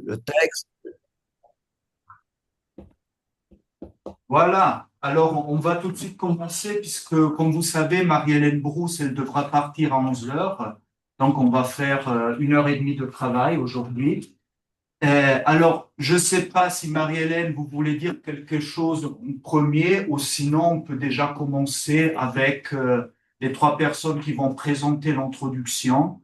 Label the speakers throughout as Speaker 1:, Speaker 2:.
Speaker 1: le texte.
Speaker 2: Voilà. Alors, on va tout de suite commencer puisque, comme vous savez, Marie-Hélène Brousse, elle devra partir à 11 heures. Donc, on va faire 1 heure et demie de travail aujourd'hui. Alors, je ne sais pas si Marie-Hélène, vous voulez dire quelque chose en premier ou sinon on peut déjà commencer avec les trois personnes qui vont présenter l'introduction.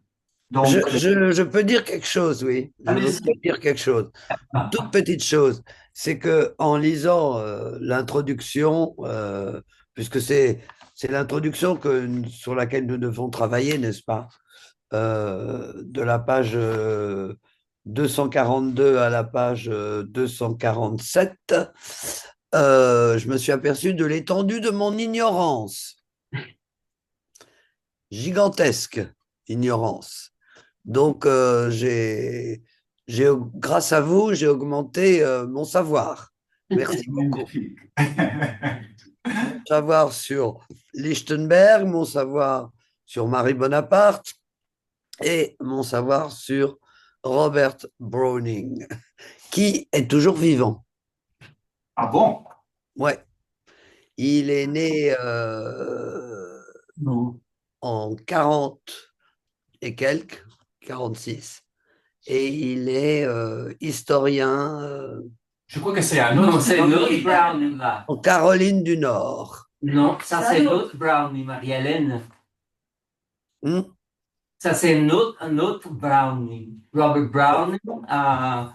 Speaker 2: Donc,
Speaker 1: Je peux dire quelque chose, oui. Je veux bien
Speaker 2: allez-y.
Speaker 1: dire quelque chose. Une toute petite chose, c'est que en lisant l'introduction, puisque c'est l'introduction sur laquelle nous devons travailler, n'est-ce pas? De la page 242 à la page 247, je me suis aperçu de l'étendue de mon ignorance, gigantesque ignorance. Donc, grâce à vous, j'ai augmenté mon savoir. Merci beaucoup.
Speaker 2: Magnifique.
Speaker 1: Mon savoir sur Lichtenberg, mon savoir sur Marie Bonaparte et mon savoir sur Robert Browning, qui est toujours vivant.
Speaker 2: Ah bon?
Speaker 1: Ouais, il est né
Speaker 2: Non.
Speaker 1: en 40 et quelques, 46, et il est historien
Speaker 3: Je crois que c'est un autre. Non, c'est l'autre Browning là.
Speaker 1: en Caroline du Nord.
Speaker 3: Non, ça c'est l'autre Browning, Marie-Hélène.
Speaker 1: Hmm.
Speaker 3: Ça c'est un autre Browning. Robert Browning,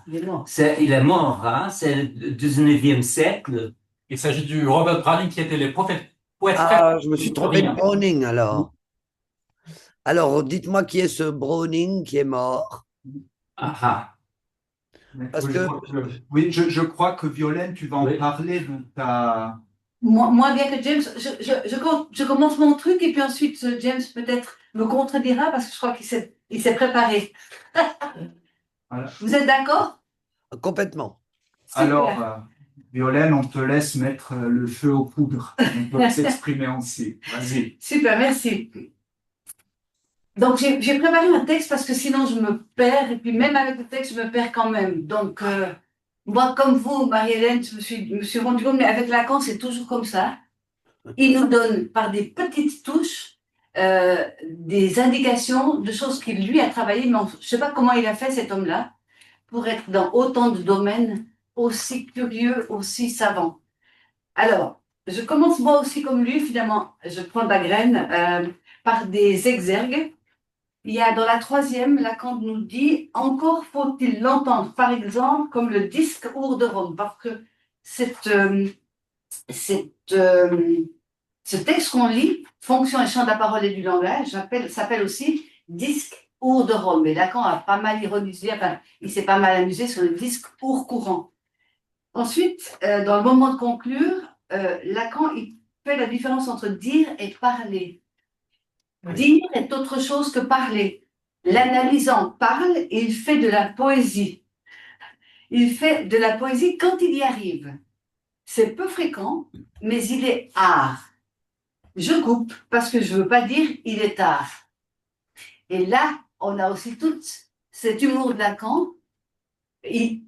Speaker 3: il est mort, hein? C'est le 19e siècle. Il s'agit du Robert Browning qui était le poète
Speaker 1: Ah, je me suis trompé de
Speaker 3: préféré.
Speaker 1: Browning alors. Alors, dites-moi qui est ce Browning qui est mort.
Speaker 3: Ah, ah.
Speaker 1: Parce
Speaker 2: Oui, je
Speaker 1: que,
Speaker 2: crois oui, je crois que Violaine, tu vas en
Speaker 3: Oui.
Speaker 2: parler de ta...
Speaker 4: Moins bien que James, je commence mon truc et puis ensuite James peut-être me contredira parce que je crois qu'il s'est préparé.
Speaker 2: Voilà.
Speaker 4: Vous êtes d'accord?
Speaker 1: complètement.
Speaker 4: Super.
Speaker 2: Alors, Violaine, on te laisse mettre le feu aux poudres. On peut s'exprimer ainsi. Vas-y.
Speaker 4: Super, merci. Donc j'ai préparé un texte parce que sinon je me perds et puis même avec le texte je me perds quand même. Donc moi comme vous, Marie-Hélène, je me suis rendu compte, mais avec Lacan c'est toujours comme ça. Il nous donne par des petites touches des indications de choses qu'il lui a travaillé, mais je ne sais pas comment il a fait cet homme-là pour être dans autant de domaines aussi curieux, aussi savants. Alors, je commence moi aussi comme lui, finalement, je prends de la graine par des exergues. Il y a dans la troisième, Lacan nous dit, encore faut-il l'entendre, par exemple, comme le disque Our de Rome, parce que cette, cette, ce texte qu'on lit, Fonction et champ de la parole et du langage, s'appelle aussi disque Our de Rome. Et Lacan a pas mal ironisé, enfin, il s'est pas mal amusé sur le disque Our courant. Ensuite, dans le moment de conclure, Lacan il fait la différence entre dire et parler. Dire est autre chose que parler. L'analysant parle et il fait de la poésie. Il fait de la poésie quand il y arrive. C'est peu fréquent, mais il est art. Je coupe parce que je ne veux pas dire il est art. Et là, on a aussi tout cet humour de Lacan. Il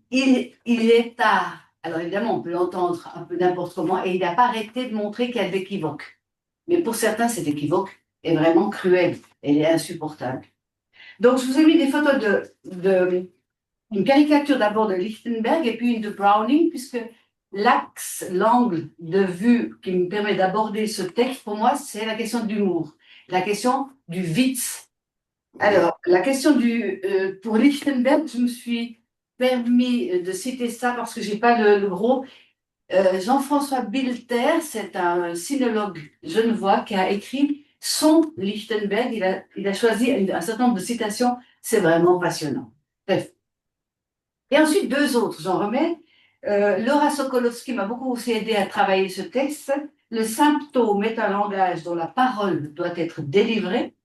Speaker 4: est art. Alors évidemment, on peut l'entendre un peu n'importe comment et il n'a pas arrêté de montrer qu'il y a de l'équivoque. Mais pour certains, cet équivoque est vraiment cruel. Elle est insupportable. Donc, je vous ai mis des photos une caricature d'abord de Lichtenberg et puis une de Browning, puisque l'angle de vue qui me permet d'aborder ce texte, pour moi, c'est la question de l'humour, la question du Witz. Alors, la question pour Lichtenberg, je me suis permis de citer ça parce que j'ai pas le gros. Jean-François Bilter, c'est un sinologue genevois qui a écrit son Lichtenberg. Il a choisi un certain nombre de citations. C'est vraiment passionnant. Bref. Et ensuite, deux autres, j'en remets. Laura Sokolowski m'a beaucoup aussi aidé à travailler ce texte. Le symptôme est un langage dont la parole doit être délivrée.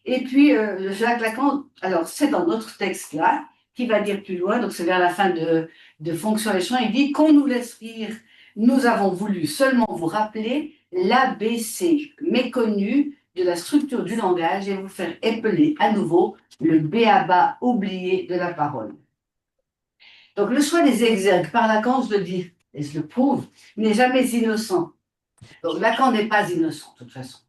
Speaker 4: Et puis, Jacques Lacan, alors c'est dans notre texte là, qui va dire plus loin, donc c'est vers la fin de Fonction et champs, il dit qu'on nous laisse rire, nous avons voulu seulement vous rappeler l'ABC méconnu de la structure du langage et vous faire épeler à nouveau le béaba oublié de la parole. Donc, le choix des exergues par Lacan, je le dis et je le prouve, n'est jamais innocent. Donc, Lacan n'est pas innocent, de toute façon.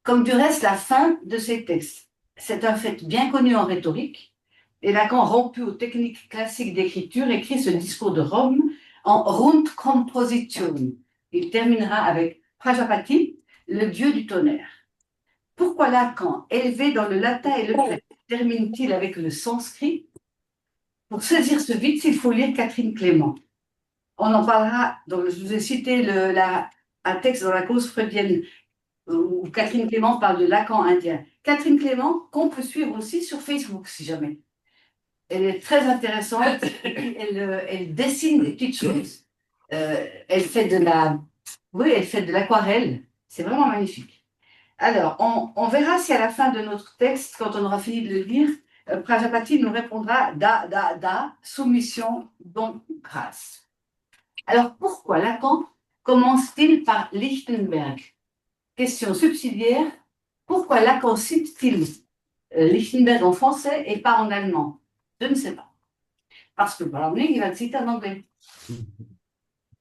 Speaker 4: Comme du reste, la fin de ses textes. C'est un fait bien connu en rhétorique. Et Lacan, rompu aux techniques classiques d'écriture, écrit ce discours de Rome en Rundkomposition. Il terminera avec Prajapati, le dieu du tonnerre. Pourquoi Lacan, élevé dans le latin et le grec, termine-t-il avec le sanskrit? Pour saisir ce vide, il faut lire Catherine Clément. On en parlera, donc je vous ai cité un texte dans la cause freudienne où Catherine Clément parle de Lacan indien. Catherine Clément, qu'on peut suivre aussi sur Facebook, si jamais. Elle est très intéressante, elle dessine des petites choses. Elle fait de l'aquarelle, c'est vraiment magnifique. Alors, on verra si à la fin de notre texte, quand on aura fini de le lire, Prajapati nous répondra soumission, don, grâce. Alors, pourquoi Lacan commence-t-il par Lichtenberg? Question subsidiaire, pourquoi Lacan cite-t-il Lichtenberg en français et pas en allemand? Je ne sais pas. Parce que Browning, il va le citer en anglais.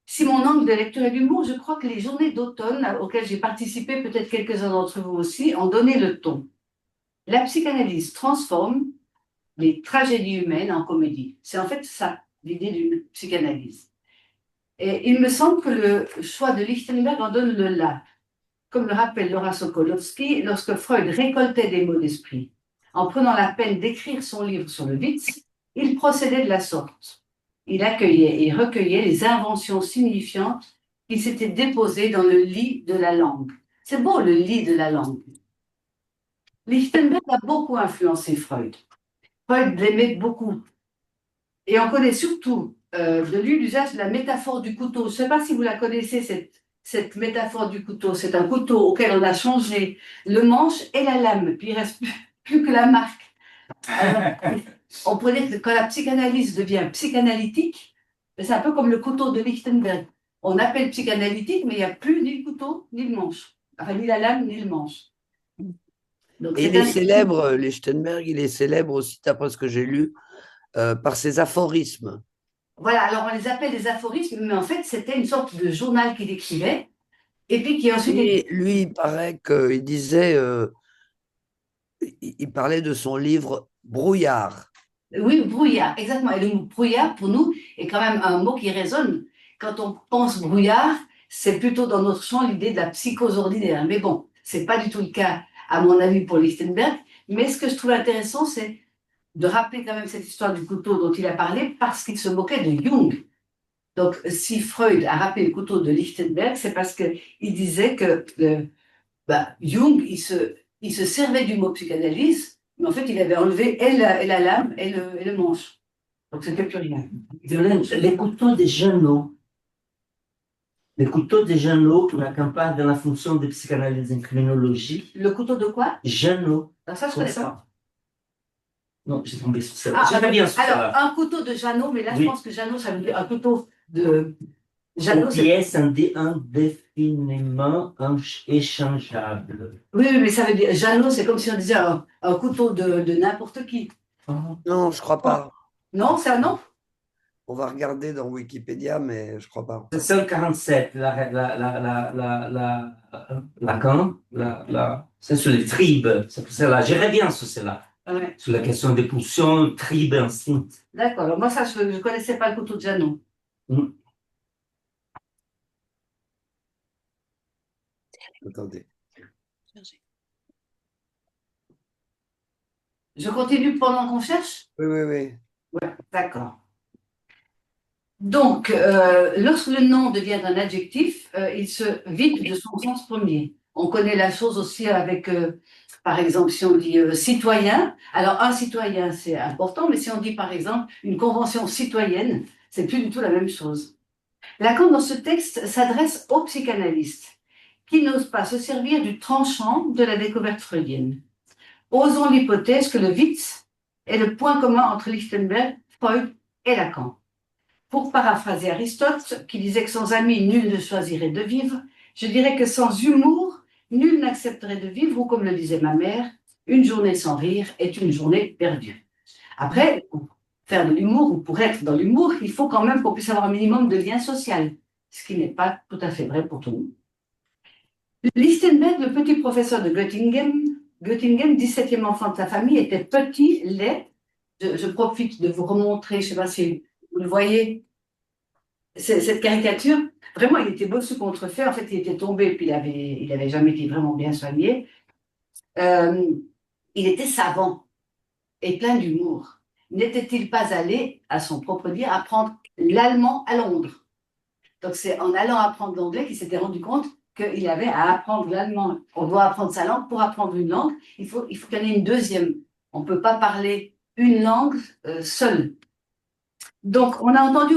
Speaker 4: Si mon angle de lecture est l'humour, je crois que les journées d'automne auxquelles j'ai participé, peut-être quelques-uns d'entre vous aussi, ont donné le ton. La psychanalyse transforme les tragédies humaines en comédie. C'est en fait ça, l'idée d'une psychanalyse. Et il me semble que le choix de Lichtenberg en donne le là. Comme le rappelle Laura Sokolowski, lorsque Freud récoltait des mots d'esprit, en prenant la peine d'écrire son livre sur le Witz, il procédait de la sorte. Il accueillait et recueillait les inventions signifiantes qui s'étaient déposées dans le lit de la langue. C'est beau, le lit de la langue. Lichtenberg a beaucoup influencé Freud. Freud l'aimait beaucoup. Et on connaît surtout de lui l'usage de la métaphore du couteau. Je ne sais pas si vous la connaissez, cette métaphore du couteau. C'est un couteau auquel on a changé le manche et la lame, puis il ne reste plus que la marque. Alors, on pourrait dire que quand la psychanalyse devient psychanalytique, c'est un peu comme le couteau de Lichtenberg. On appelle psychanalytique, mais il n'y a plus ni le couteau, ni le manche. Enfin, ni la lame, ni le manche. Donc,
Speaker 1: Et il est célèbre, Lichtenberg, il est célèbre aussi, d'après ce que j'ai lu, par ses aphorismes.
Speaker 4: Voilà, alors on les appelle des aphorismes, mais en fait, c'était une sorte de journal qu'il écrivait, et puis qui ensuite...
Speaker 1: Lui, il paraît qu'il disait, il parlait de son livre Brouillard.
Speaker 4: Oui, brouillard, exactement. Et le mot brouillard, pour nous, est quand même un mot qui résonne. Quand on pense brouillard, c'est plutôt dans notre champ l'idée de la psychose ordinaire. Mais bon, c'est pas du tout le cas, à mon avis, pour Lichtenberg. Mais ce que je trouve intéressant, c'est de rappeler quand même cette histoire du couteau dont il a parlé parce qu'il se moquait de Jung. Donc, si Freud a rappelé le couteau de Lichtenberg, c'est parce qu'il disait que Jung, il se servait du mot psychanalyse, mais en fait, il avait enlevé et la lame et le manche. Donc, c'était plus rien.
Speaker 3: Les couteaux des Janot. Les couteaux des Janot, la campagne de la fonction de psychanalyse en criminologie.
Speaker 4: Le couteau de quoi?
Speaker 3: Janot.
Speaker 4: Alors, ça, je connais pas.
Speaker 3: Non, j'ai tombé sur ça. J'avais bien sur
Speaker 4: alors, un couteau de Janot, mais là, oui. Je pense que Janot, ça veut dire un couteau de...
Speaker 3: Janot, une pièce indéfiniment échangeable.
Speaker 4: Oui, mais ça veut dire... Janot, c'est comme si on disait un couteau de n'importe qui.
Speaker 1: Non, je crois pas.
Speaker 4: Non, c'est un nom?
Speaker 1: On va regarder dans Wikipédia, mais je crois pas.
Speaker 3: C'est celle 47, c'est sur les tribes. C'est celle-là. J'irais bien sur celle-là.
Speaker 4: Ouais.
Speaker 3: Sur la question des pulsions, tribes, instinct.
Speaker 4: D'accord. Alors moi, ça, je ne connaissais pas le couteau de Janot.
Speaker 1: Attendez.
Speaker 4: Je continue pendant qu'on cherche?
Speaker 1: Oui, oui, oui.
Speaker 4: Ouais, d'accord. Donc, lorsque le nom devient un adjectif, il se vide de son sens premier. On connaît la chose aussi avec, par exemple, si on dit citoyen, alors un citoyen, c'est important, mais si on dit, par exemple, une convention citoyenne, c'est plus du tout la même chose. Lacan, dans ce texte, s'adresse aux psychanalystes qui n'osent pas se servir du tranchant de la découverte freudienne. Osons l'hypothèse que le Witz est le point commun entre Lichtenberg, Freud et Lacan. Pour paraphraser Aristote, qui disait que sans amis, nul ne choisirait de vivre, je dirais que sans humour, nul n'accepterait de vivre, ou comme le disait ma mère, une journée sans rire est une journée perdue. Après, faire de l'humour ou pour être dans l'humour, il faut quand même qu'on puisse avoir un minimum de lien social, ce qui n'est pas tout à fait vrai pour tout le monde. Lichtenberg, le petit professeur de Göttingen, 17e enfant de sa famille, était petit, laid. Je profite de vous remontrer, je ne sais pas si vous le voyez, cette caricature. Vraiment, il était bossu contrefait. En fait, il était tombé, puis il avait jamais été vraiment bien soigné. Il était savant et plein d'humour. N'était-il pas allé, à son propre dire, apprendre l'allemand à Londres? Donc, c'est en allant apprendre l'anglais qu'il s'était rendu compte qu'il avait à apprendre l'allemand. On doit apprendre sa langue. Pour apprendre une langue, il faut qu'il y en ait une deuxième. On ne peut pas parler une langue seule. Donc, on a entendu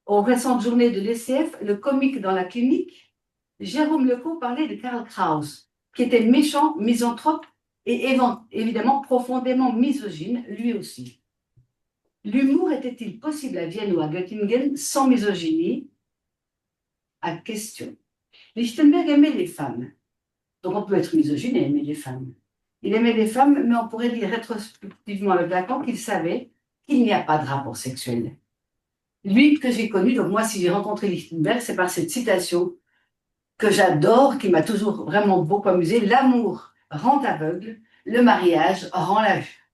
Speaker 4: aux récentes journées de l'ECF, le comique dans la clinique, Jérôme Lecaux parlait de Karl Kraus, qui était méchant, misanthrope et évidemment profondément misogyne, lui aussi. L'humour était-il possible à Vienne ou à Göttingen sans misogynie? À question. Lichtenberg aimait les femmes. Donc on peut être misogyne et aimer les femmes. Il aimait les femmes, mais on pourrait dire rétrospectivement avec Lacan qu'il savait qu'il n'y a pas de rapport sexuel. Lui que j'ai connu, donc moi si j'ai rencontré Lichtenberg, c'est par cette citation que j'adore, qui m'a toujours vraiment beaucoup amusé. L'amour rend aveugle, le mariage rend la vue.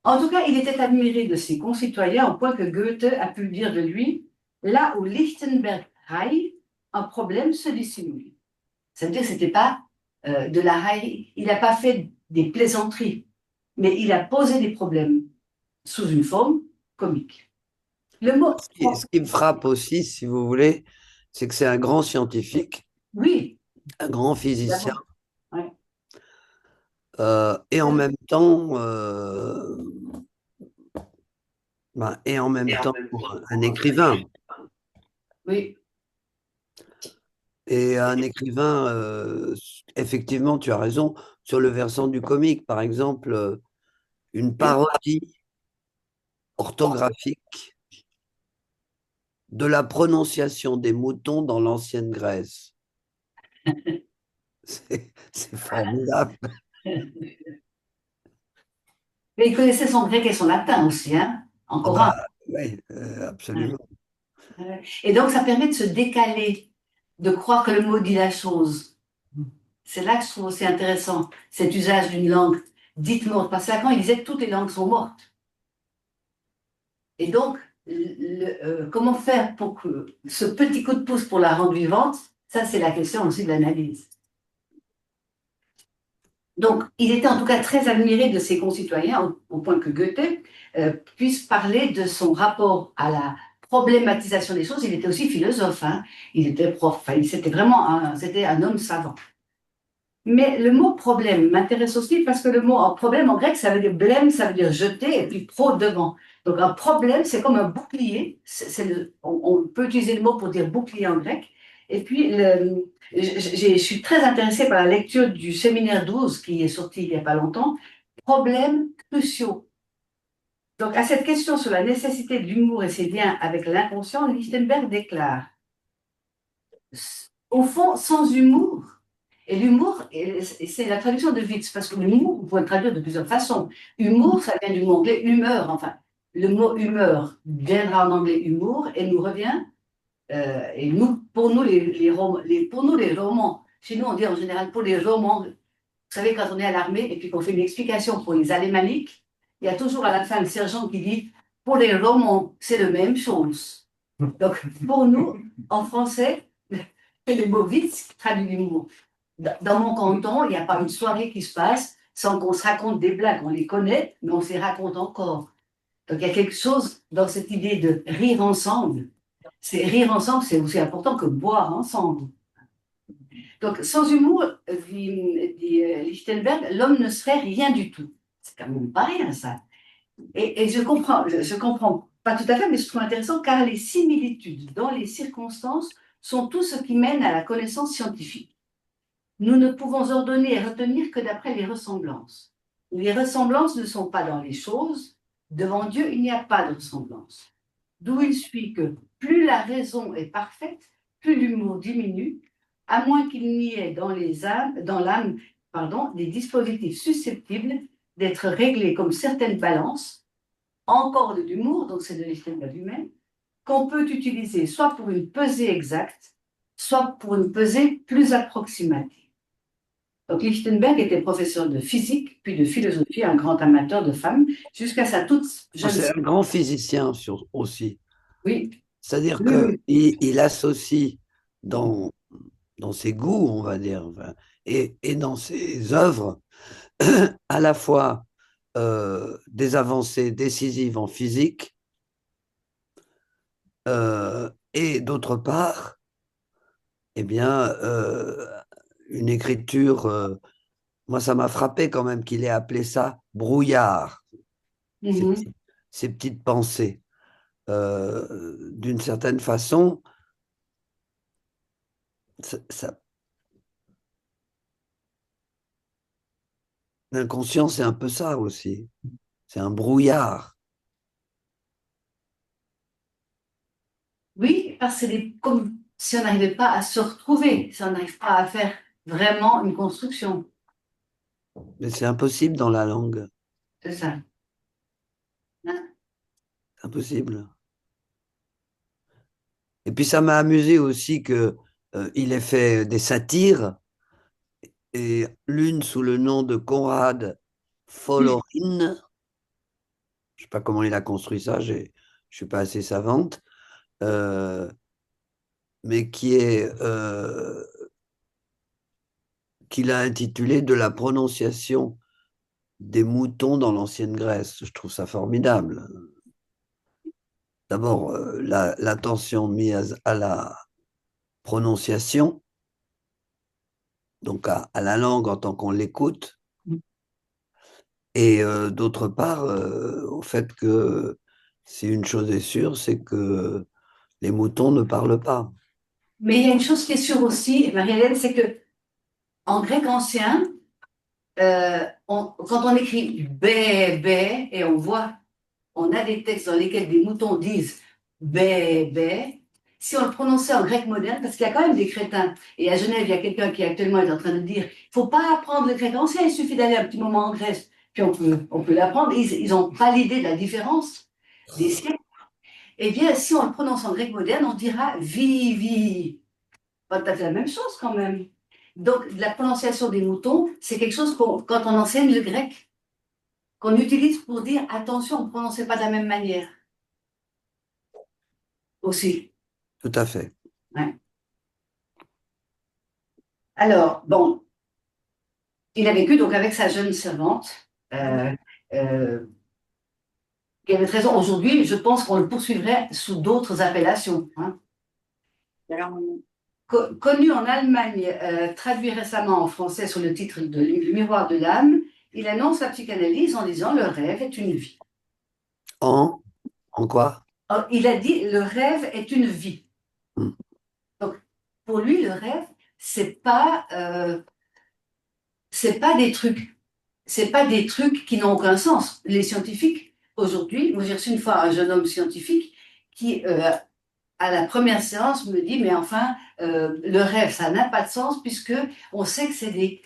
Speaker 4: En tout cas, il était admiré de ses concitoyens au point que Goethe a pu dire de lui, là où Lichtenberg raille, un problème se dissimule. Ça veut dire que ce n'était pas de la raillerie. Il n'a pas fait des plaisanteries, mais il a posé des problèmes sous une forme comique. Le mot.
Speaker 1: Ce qui me frappe aussi, si vous voulez, c'est que c'est un grand scientifique,
Speaker 4: Oui.
Speaker 1: un grand physicien,
Speaker 4: Ouais.
Speaker 1: et en même temps, un écrivain.
Speaker 4: Oui.
Speaker 1: Et un écrivain, effectivement, tu as raison, sur le versant du comique, par exemple, une parodie orthographique de la prononciation des moutons dans l'ancienne Grèce. C'est formidable.
Speaker 4: Mais il connaissait son grec et son latin aussi, hein, encore un.
Speaker 1: Oui, absolument.
Speaker 4: Et donc, ça permet de se décaler, de croire que le mot dit la chose. C'est là que je trouve aussi intéressant, cet usage d'une langue dite morte. Parce que Lacan, il disait que toutes les langues sont mortes. Et donc, comment faire pour que ce petit coup de pouce pour la rendre vivante, ça, c'est la question aussi de l'analyse. Donc, il était en tout cas très admiré de ses concitoyens, au point que Goethe puisse parler de son rapport à la problématisation des choses. Il était aussi philosophe, hein. Il était prof, enfin, c'était vraiment c'était un homme savant. Mais le mot problème m'intéresse aussi parce que le mot problème en grec, ça veut dire blême, ça veut dire jeter, et puis pro devant. Donc un problème, c'est comme un bouclier. On peut utiliser le mot pour dire bouclier en grec. Et puis, je suis très intéressée par la lecture du séminaire 12 qui est sorti il n'y a pas longtemps, Problèmes cruciaux. Donc, à cette question sur la nécessité de l'humour et ses liens avec l'inconscient, Lichtenberg déclare, au fond, sans humour, et l'humour, c'est la traduction de Witz, parce que l'humour, vous pouvez le traduire de plusieurs façons. Humour, ça vient du mot anglais humeur, enfin, le mot humeur viendra en anglais humour et nous revient. Et nous, pour nous, les romans, chez nous, on dit en général pour les romans, vous savez, quand on est à l'armée et puis qu'on fait une explication pour les alémaniques, il y a toujours à la fin le sergent qui dit pour les romans, c'est la même chose. Donc, pour nous, en français, le mot vite traduit l'humour. Dans mon canton, il n'y a pas une soirée qui se passe sans qu'on se raconte des blagues. On les connaît, mais on se les raconte encore. Donc, il y a quelque chose dans cette idée de rire ensemble. Rire ensemble, c'est aussi important que boire ensemble. Donc, sans humour, dit Lichtenberg, l'homme ne serait rien du tout. C'est quand même pas rien, ça. Et je comprends pas tout à fait, mais je trouve intéressant car les similitudes dans les circonstances sont tout ce qui mène à la connaissance scientifique. Nous ne pouvons ordonner et retenir que d'après les ressemblances. Les ressemblances ne sont pas dans les choses. Devant Dieu, il n'y a pas de ressemblance. D'où il suit que plus la raison est parfaite, plus l'humour diminue, à moins qu'il n'y ait dans l'âme, des dispositifs susceptibles d'être réglés comme certaines balances encore de l'humour, donc c'est de Lichtenberg lui-même, qu'on peut utiliser soit pour une pesée exacte, soit pour une pesée plus approximative. Donc Lichtenberg était professeur de physique, puis de philosophie, un grand amateur de femmes, jusqu'à sa toute jeune...
Speaker 1: C'est un grand physicien aussi.
Speaker 4: Oui,
Speaker 1: C'est-à-dire
Speaker 4: oui,
Speaker 1: qu'il
Speaker 4: oui.
Speaker 1: il associe dans, dans ses goûts, on va dire, enfin, et dans ses œuvres, à la fois des avancées décisives en physique, et d'autre part, eh bien, une écriture, moi ça m'a frappé quand même qu'il ait appelé ça brouillard, ces,
Speaker 4: Mhm.
Speaker 1: ces petites pensées. D'une certaine façon, ça, l'inconscient, c'est un peu ça aussi. C'est un brouillard.
Speaker 4: Oui, parce que c'est comme si on n'arrivait pas à se retrouver, si on n'arrive pas à faire vraiment une construction.
Speaker 1: Mais c'est impossible dans la langue.
Speaker 4: C'est ça. Hein.
Speaker 1: C'est impossible. Et puis ça m'a amusé aussi que il ait fait des satires, et l'une sous le nom de Conrad Folorin. Je sais pas comment il a construit ça, je suis pas assez savante, euh, mais qu'il a intitulé De la prononciation des moutons dans l'ancienne Grèce. Je trouve ça formidable. D'abord, l'attention mise à la prononciation, donc à la langue en tant qu'on l'écoute, et d'autre part, au fait que si une chose est sûre, c'est que les moutons ne parlent pas.
Speaker 4: Mais il y a une chose qui est sûre aussi, Marie-Hélène, c'est que en grec ancien, quand on écrit bé, bé, et on a des textes dans lesquels des moutons disent bé, bé, si on le prononçait en grec moderne, parce qu'il y a quand même des crétins, et à Genève, il y a quelqu'un qui actuellement est en train de dire, il faut pas apprendre le grec ancien, il suffit d'aller un petit moment en Grèce, puis on peut l'apprendre. Ils n'ont pas l'idée de la différence des siècles. Eh bien, si on le prononce en grec moderne, on dira vivi. Pas tout à fait la même chose quand même. Donc, la prononciation des moutons, c'est quelque chose quand on enseigne le grec, qu'on utilise pour dire attention, on ne prononçait pas de la même manière aussi.
Speaker 1: Tout à fait.
Speaker 4: Ouais. Alors, bon, il a vécu donc avec sa jeune servante, euh, euh, qui avait 13 ans. Aujourd'hui, je pense qu'on le poursuivrait sous d'autres appellations. Hein. Connu en Allemagne, traduit récemment en français sous le titre de Le miroir de l'âme, il annonce la psychanalyse en disant le rêve est une vie.
Speaker 1: En, en quoi?
Speaker 4: Alors, il a dit le rêve est une vie.
Speaker 1: Hmm.
Speaker 4: Donc, pour lui, le rêve, c'est pas des trucs, c'est pas des trucs qui n'ont aucun sens. Les scientifiques, aujourd'hui, moi j'ai reçu une fois un jeune homme scientifique qui, à la première séance, me dit, mais enfin, le rêve, ça n'a pas de sens puisque on sait que c'est des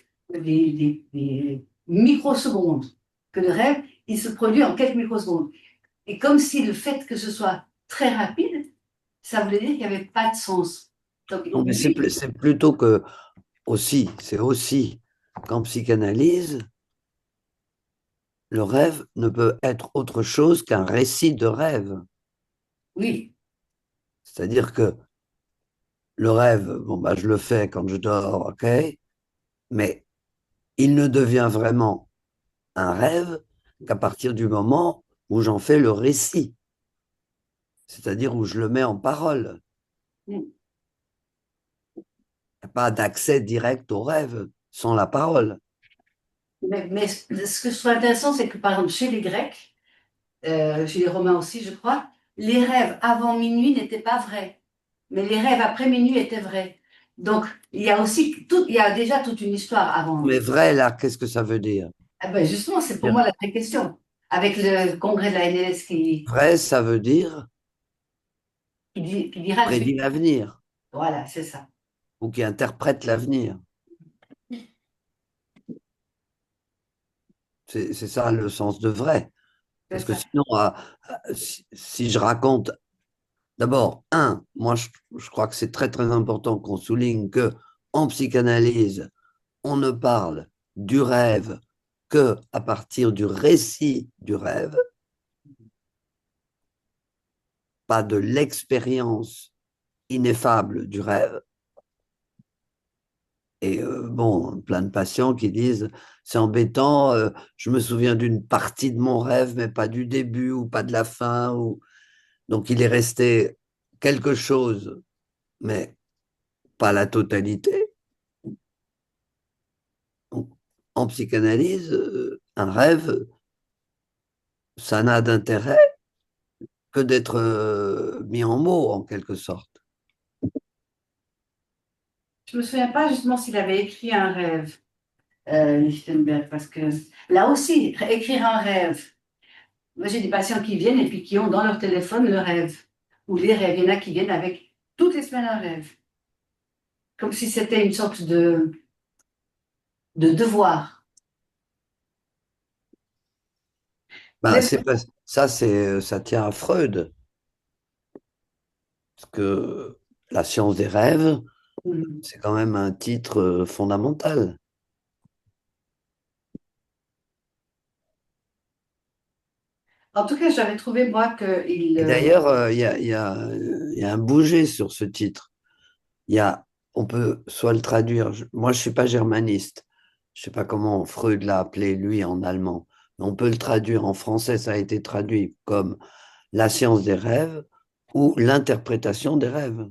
Speaker 4: microsecondes, que le rêve, il se produit en quelques microsecondes. Et comme si le fait que ce soit très rapide, ça voulait dire qu'il n'y avait pas de sens. Donc,
Speaker 1: Non, mais
Speaker 4: lui,
Speaker 1: c'est plutôt que aussi, c'est aussi qu'en psychanalyse, le rêve ne peut être autre chose qu'un récit de rêve.
Speaker 4: oui,
Speaker 1: C'est-à-dire que le rêve, bon, bah, je le fais quand je dors, ok, mais il ne devient vraiment un rêve qu'à partir du moment où j'en fais le récit, c'est-à-dire où je le mets en parole. Il n'y a pas d'accès direct au rêve sans la parole.
Speaker 4: mais ce que je trouve intéressant, c'est que par exemple, chez les Grecs, chez les Romains aussi, je crois, les rêves avant minuit n'étaient pas vrais, mais les rêves après minuit étaient vrais. Donc, il y a déjà toute une histoire avant.
Speaker 1: Mais vrai, là, qu'est-ce que ça veut dire?
Speaker 4: Ah ben justement, c'est pour moi la vraie question. Avec le congrès de la NLS
Speaker 1: Vrai, ça veut dire
Speaker 4: qui dira le
Speaker 1: prédit
Speaker 4: futur.
Speaker 1: l'avenir
Speaker 4: Voilà, c'est ça.
Speaker 1: ou qui interprète l'avenir. C'est ça le sens de vrai. Parce que sinon, si je raconte, d'abord, moi je crois que c'est très très important qu'on souligne que en psychanalyse, on ne parle du rêve que à partir du récit du rêve, pas de l'expérience ineffable du rêve. Et bon, plein de patients qui disent, c'est embêtant, je me souviens d'une partie de mon rêve, mais pas du début ou pas de la fin. Donc il est resté quelque chose, mais pas la totalité. Donc, en psychanalyse, un rêve, ça n'a d'intérêt que d'être mis en mots, en quelque sorte.
Speaker 4: Je me souviens pas justement s'il avait écrit un rêve, Lichtenberg, parce que là aussi, écrire un rêve. Moi, j'ai des patients qui viennent et puis qui ont dans leur téléphone le rêve, ou les rêves. Il y en a qui viennent avec toutes les semaines un rêve, comme si c'était une sorte de devoir.
Speaker 1: Ben, ça tient à Freud, parce que la science des rêves,
Speaker 4: Mhm.
Speaker 1: c'est quand même un titre fondamental.
Speaker 4: En tout cas, j'avais trouvé, moi,
Speaker 1: Et
Speaker 4: qu'il...
Speaker 1: d'ailleurs, il y a un bouger sur ce titre. Il y a, on peut soit le traduire, moi je suis pas germaniste, je sais pas comment Freud l'a appelé lui en allemand, mais on peut le traduire en français, ça a été traduit comme la science des rêves ou l'interprétation des rêves.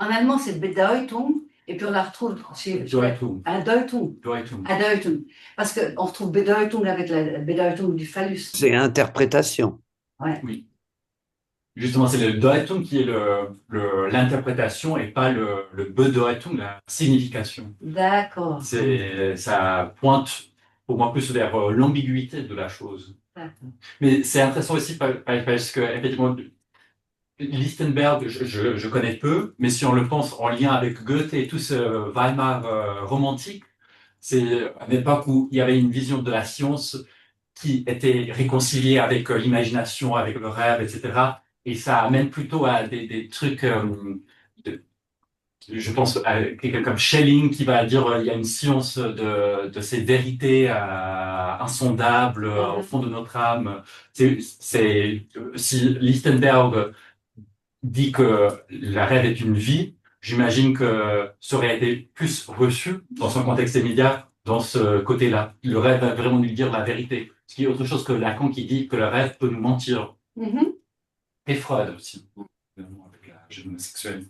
Speaker 4: En allemand, c'est Bedeutung, et puis on la retrouve chez
Speaker 3: Deutung.
Speaker 4: Deutung.
Speaker 3: Deutung.
Speaker 4: Bedeutung. Parce qu'on retrouve Bedeutung avec la Bedeutung du phallus.
Speaker 1: C'est interprétation.
Speaker 4: Ouais.
Speaker 3: Oui. Justement, c'est le Deutung qui est l'interprétation et pas le Bedeutung, la signification.
Speaker 4: D'accord.
Speaker 3: Ça pointe pour moi plus vers l'ambiguïté de la chose.
Speaker 4: D'accord.
Speaker 3: Mais c'est intéressant aussi parce que, effectivement, Lichtenberg, je connais peu, mais si on le pense en lien avec Goethe et tout ce Weimar romantique, c'est à une époque où il y avait une vision de la science qui était réconciliée avec l'imagination, avec le rêve, etc. Et ça amène plutôt à des trucs, je pense à quelqu'un comme Schelling qui va dire il y a une science de ces vérités insondables au fond de notre âme. Si Lichtenberg dit que la rêve est une vie, j'imagine que ça aurait été plus reçu dans son contexte immédiat, dans ce côté-là. Le rêve va vraiment lui dire la vérité. Ce qui est autre chose que Lacan qui dit que le rêve peut nous mentir.
Speaker 4: Mhm.
Speaker 3: Et Freud aussi, évidemment, avec la génomie sexuelle.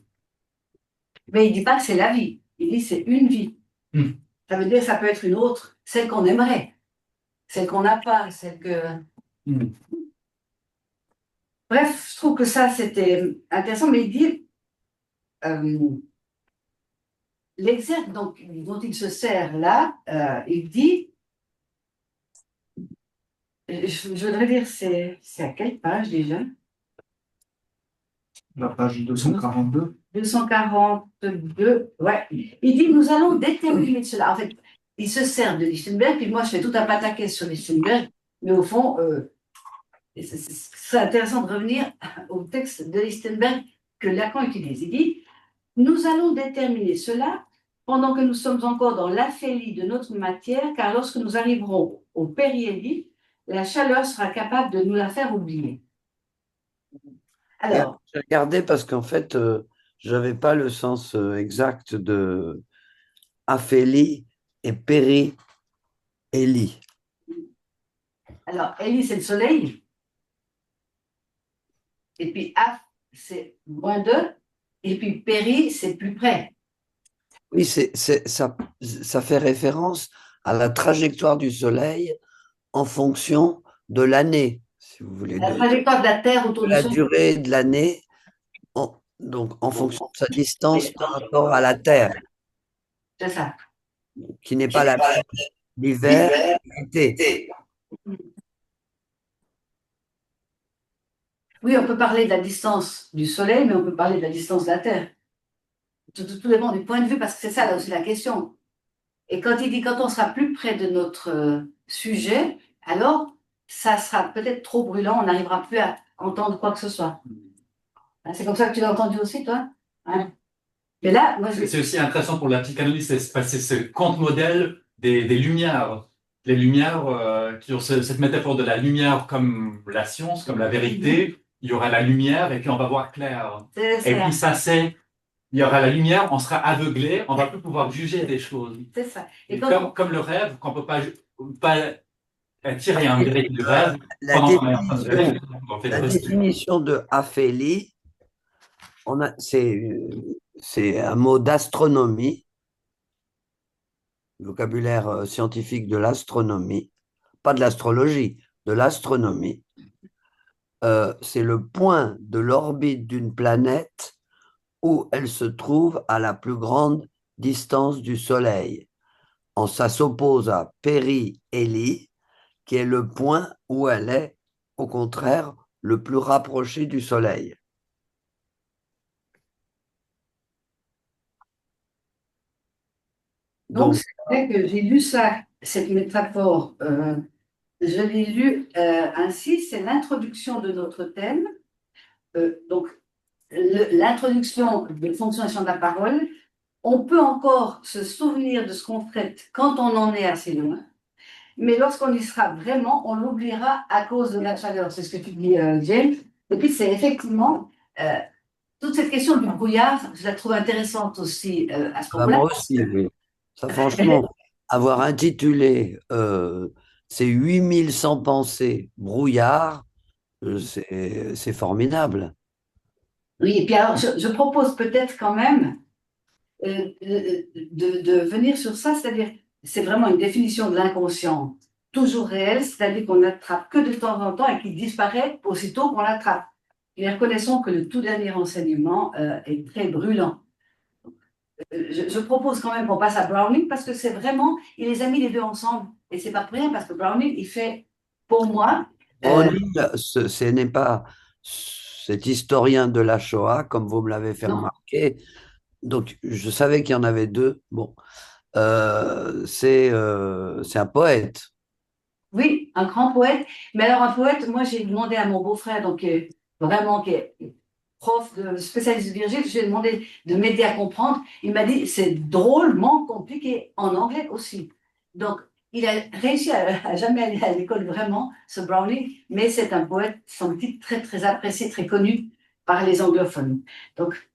Speaker 4: Mais il dit pas que c'est la vie. Il dit c'est une vie.
Speaker 3: Hmm.
Speaker 4: Ça veut dire que ça peut être une autre, celle qu'on aimerait, celle qu'on n'a pas, celle que...
Speaker 3: Hmm.
Speaker 4: Bref, je trouve que ça, c'était intéressant, mais il dit... l'exergue dont il se sert là, il dit... Je voudrais dire, c'est à quelle page déjà?
Speaker 2: La page 242.
Speaker 4: 242, ouais. Il dit, nous allons déterminer cela. En fait, il se sert de Lichtenberg, puis moi, je fais tout un pataquès sur Lichtenberg, mais au fond, c'est intéressant de revenir au texte de Lichtenberg que Lacan utilise. Il dit, nous allons déterminer cela pendant que nous sommes encore dans l'aphélie de notre matière, car lorsque nous arriverons au périhélie, la chaleur sera capable de nous la faire oublier. Alors,
Speaker 1: J'ai regardé parce qu'en fait, je n'avais pas le sens exact de aphélie et périhélie.
Speaker 4: Élie, c'est le soleil. Et puis Af, c'est moins 2. Et puis Péri, c'est plus près.
Speaker 1: Oui, ça fait référence à la trajectoire du Soleil en fonction de l'année, si vous voulez,
Speaker 4: La
Speaker 1: de
Speaker 4: trajectoire de la Terre autour du
Speaker 1: la
Speaker 4: Soleil.
Speaker 1: durée de l'année, donc en fonction de sa distance par rapport à la Terre,
Speaker 4: C'est ça.
Speaker 1: qui n'est pas la même l'hiver et l'été.
Speaker 4: Oui, on peut parler de la distance du Soleil, mais on peut parler de la distance de la Terre. Tout dépend du point de vue, parce que c'est ça là aussi la question. Et quand il dit quand on sera plus près de notre sujet, alors ça sera peut-être trop brûlant, on n'arrivera plus à entendre quoi que ce soit. Hein, c'est comme ça que tu l'as entendu aussi, toi? Hein? Mais là, moi,
Speaker 5: C'est aussi intéressant pour la psychanalyse, c'est ce contre-modèle des lumières. Les lumières qui ont cette métaphore de la lumière comme la science, comme la vérité. Il y aura la lumière et puis on va voir clair. Et puis ça, il y aura la lumière, on sera aveuglé, on va plus pouvoir juger des choses.
Speaker 4: C'est ça.
Speaker 5: Et comme le rêve, qu'on peut pas tirer un vérité du rêve
Speaker 1: La
Speaker 5: pendant qu'on est en train de rêver.
Speaker 1: la définition de aphélie, c'est un mot d'astronomie, vocabulaire scientifique de l'astronomie, pas de l'astrologie, de l'astronomie. C'est le point de l'orbite d'une planète où elle se trouve à la plus grande distance du Soleil. Ça s'oppose à périhélie, qui est le point où elle est, au contraire, le plus rapproché du Soleil.
Speaker 4: Donc, c'est vrai que j'ai lu ça, cette métaphore, je l'ai lu ainsi, c'est l'introduction de notre thème. Donc, l'introduction de fonctionnation de la parole, on peut encore se souvenir de ce qu'on traite quand on en est assez loin, mais lorsqu'on y sera vraiment, on l'oubliera à cause de la chaleur. C'est ce que tu dis, James. Et puis, c'est effectivement toute cette question du brouillard, je la trouve intéressante aussi à ce moment-là.
Speaker 1: Moi aussi, oui. Ça, franchement, avoir intitulé ces 8100 pensées brouillard, c'est formidable.
Speaker 4: Oui, et puis alors, je propose peut-être quand même de venir sur ça, c'est-à-dire, c'est vraiment une définition de l'inconscient toujours réel, c'est-à-dire qu'on n'attrape que de temps en temps et qui disparaît aussitôt qu'on l'attrape. Et reconnaissons que le tout dernier enseignement est très brûlant. Je propose quand même qu'on passe à Browning parce que c'est vraiment, il les a mis les deux ensemble. Et c'est pas pour rien parce que Browning, il fait, pour moi.
Speaker 1: Browning, ce n'est pas cet historien de la Shoah, comme vous me l'avez fait remarquer. Donc, je savais qu'il y en avait deux. Bon, c'est un poète.
Speaker 4: Oui, un grand poète. Mais alors, un poète, moi, j'ai demandé à mon beau-frère, donc vraiment, qui est prof de spécialiste de Virgile, j'ai demandé de m'aider à comprendre. Il m'a dit, c'est drôlement compliqué, en anglais aussi. Donc, il a réussi à jamais aller à l'école vraiment, ce Browning, mais c'est un poète, sans doute, très, très apprécié, très connu par les anglophones. Donc,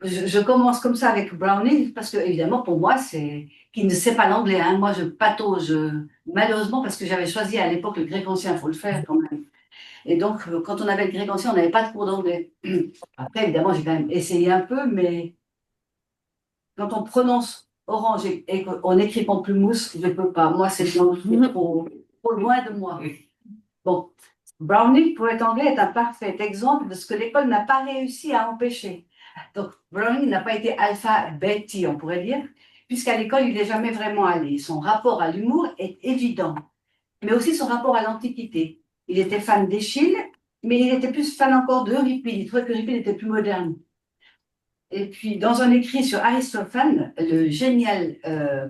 Speaker 4: je commence comme ça avec Browning, parce que, évidemment, pour moi, c'est qui ne sait pas l'anglais. Hein. Moi, je patauge, malheureusement, parce que j'avais choisi à l'époque le grec ancien, il faut le faire quand même. Et donc, quand on avait le grec ancien, on n'avait pas de cours d'anglais. Après, évidemment, j'ai quand même essayé un peu, mais quand on prononce orange et qu'on écrit pamplemousse, je ne peux pas. Moi, c'est trop loin de moi. Bon, Browning, poète anglais, est un parfait exemple de ce que l'école n'a pas réussi à empêcher. Donc, Browning n'a pas été alpha-bêti, on pourrait dire, puisqu'à l'école, il n'est jamais vraiment allé. Son rapport à l'humour est évident, mais aussi son rapport à l'Antiquité. Il était fan d'Échille, mais il était plus fan encore d'Euripide. Il trouvait qu'Euripide était plus moderne. Et puis, dans un écrit sur Aristophane, le génial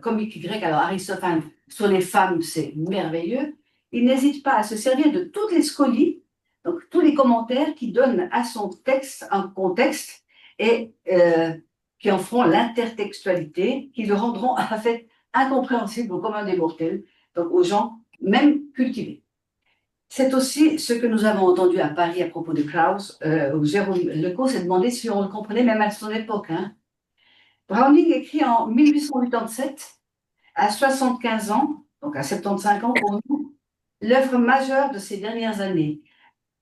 Speaker 4: comique grec, alors Aristophane, sur les femmes, c'est merveilleux, il n'hésite pas à se servir de toutes les scolies, donc tous les commentaires qui donnent à son texte un contexte et qui en feront l'intertextualité, qui le rendront en fait incompréhensible au commun des mortels, donc aux gens même cultivés. C'est aussi ce que nous avons entendu à Paris à propos de Krauss, où Jérôme Lecaux s'est demandé si on le comprenait même à son époque. Hein. Browning écrit en 1887, à 75 ans, donc à 75 ans pour nous, l'œuvre majeure de ces dernières années.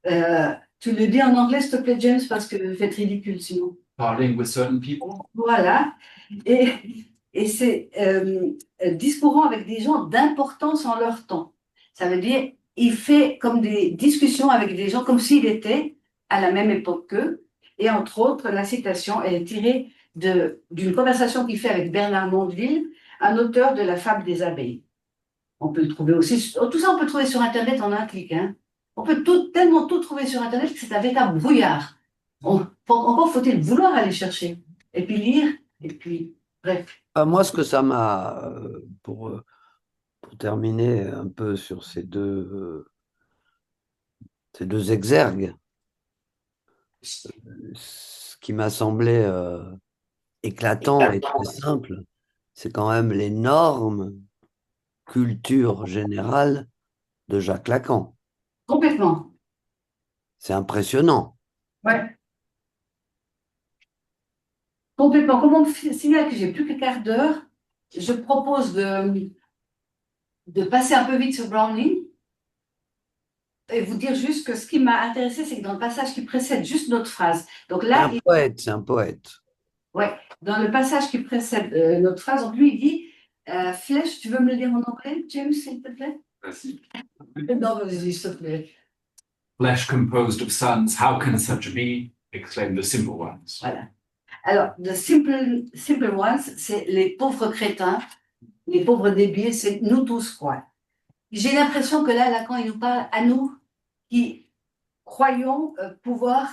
Speaker 4: Tu le dis en anglais, s'il te plaît, James, parce que vous faites ridicule sinon.
Speaker 5: Parling with certain people.
Speaker 4: Voilà. Et c'est discourant avec des gens d'importance en leur temps. Ça veut dire il fait comme des discussions avec des gens comme s'il était à la même époque qu'eux. Et entre autres, la citation, elle est tirée d'une conversation qu'il fait avec Bernard Mondeville, un auteur de la fable des abeilles. On peut le trouver aussi, tout ça on peut le trouver sur Internet en un clic. Hein. On peut tellement tout trouver sur Internet que c'est un véritable brouillard. Encore faut-il vouloir aller chercher, et puis lire, et puis bref.
Speaker 1: Moi, ce que ça m'a, pour terminer un peu sur ces deux ces deux exergues. Ce qui m'a semblé éclatant et très simple, c'est quand même l'énorme culture générale de Jacques Lacan.
Speaker 4: Complètement.
Speaker 1: C'est impressionnant.
Speaker 4: Ouais. Complètement. Comme on me signale que j'ai plus qu'un quart d'heure, je propose de passer un peu vite sur Browning et vous dire juste que ce qui m'a intéressé, c'est que dans le passage qui précède juste notre phrase. Donc là,
Speaker 1: C'est un poète.
Speaker 4: ouais, dans le passage qui précède notre phrase, donc lui, il dit Flèche, tu veux me le dire en anglais, James, s'il te plaît?
Speaker 5: Vas-y.
Speaker 4: Non, vas-y, s'il te plaît.
Speaker 5: Flesh composed of suns, how can such be? Exclaimed the simple ones.
Speaker 4: Voilà. Alors, the simple ones, c'est les pauvres crétins, les pauvres débiles, c'est nous tous, quoi. J'ai l'impression que là, Lacan, il nous parle à nous qui croyons pouvoir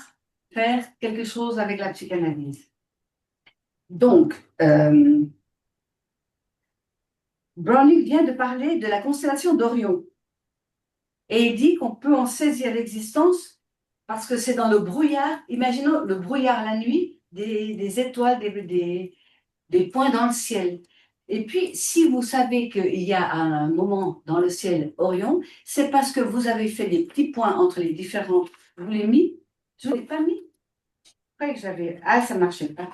Speaker 4: faire quelque chose avec la psychanalyse. Donc, Browning vient de parler de la constellation d'Orion. Et il dit qu'on peut en saisir l'existence parce que c'est dans le brouillard, imaginons le brouillard la nuit, des étoiles, des points dans le ciel. Et puis, si vous savez qu'il y a un moment dans le ciel Orion, c'est parce que vous avez fait des petits points entre les différents. Vous l'avez mis? Je ne l'ai pas mis. Je croyais que j'avais. Ah, ça ne marchait pas.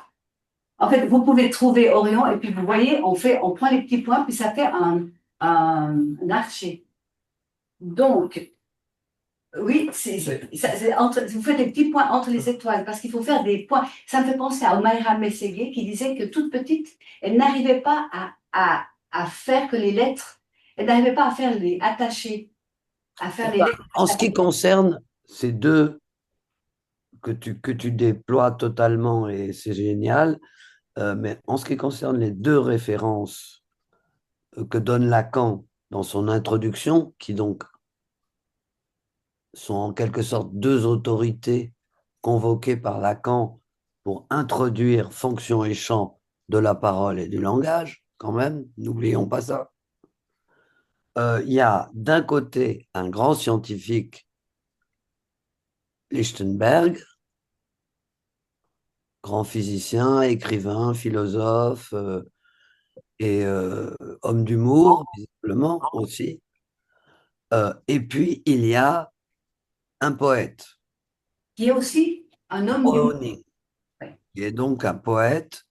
Speaker 4: En fait, vous pouvez trouver Orion et puis vous voyez, on prend les petits points, puis ça fait un archer. Donc, oui, vous faites des petits points entre les étoiles parce qu'il faut faire des points. Ça me fait penser à Omaira Mességué qui disait que toute petite, elle n'arrivait pas à faire que les lettres, elle n'arrivait pas à faire les attacher, à faire les lettres.
Speaker 1: En ce qui concerne ces deux que tu déploies totalement et c'est génial, mais en ce qui concerne les deux références que donne Lacan dans son introduction, qui donc sont en quelque sorte deux autorités convoquées par Lacan pour introduire fonction et champ de la parole et du langage, quand même, n'oublions pas ça. Il y a d'un côté un grand scientifique, Lichtenberg, grand physicien, écrivain, philosophe et homme d'humour, visiblement aussi. Et puis, il y a un poète,
Speaker 4: Qui est aussi un homme du monde.
Speaker 1: Browning, qui est donc un poète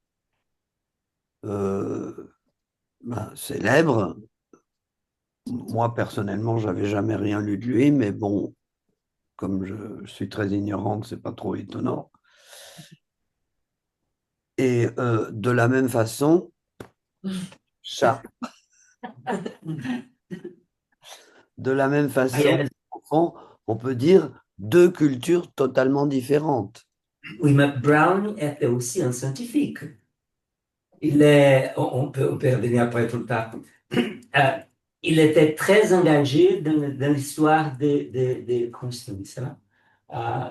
Speaker 1: célèbre. Moi, personnellement, j'avais jamais rien lu de lui, mais bon, comme je suis très ignorante, c'est pas trop étonnant. Et de la même façon, de la même façon, au fond, on peut dire deux cultures totalement différentes.
Speaker 3: Oui, mais Brown était aussi un scientifique. On peut revenir après tout le temps. Il était très engagé dans l'histoire comment se dit ça?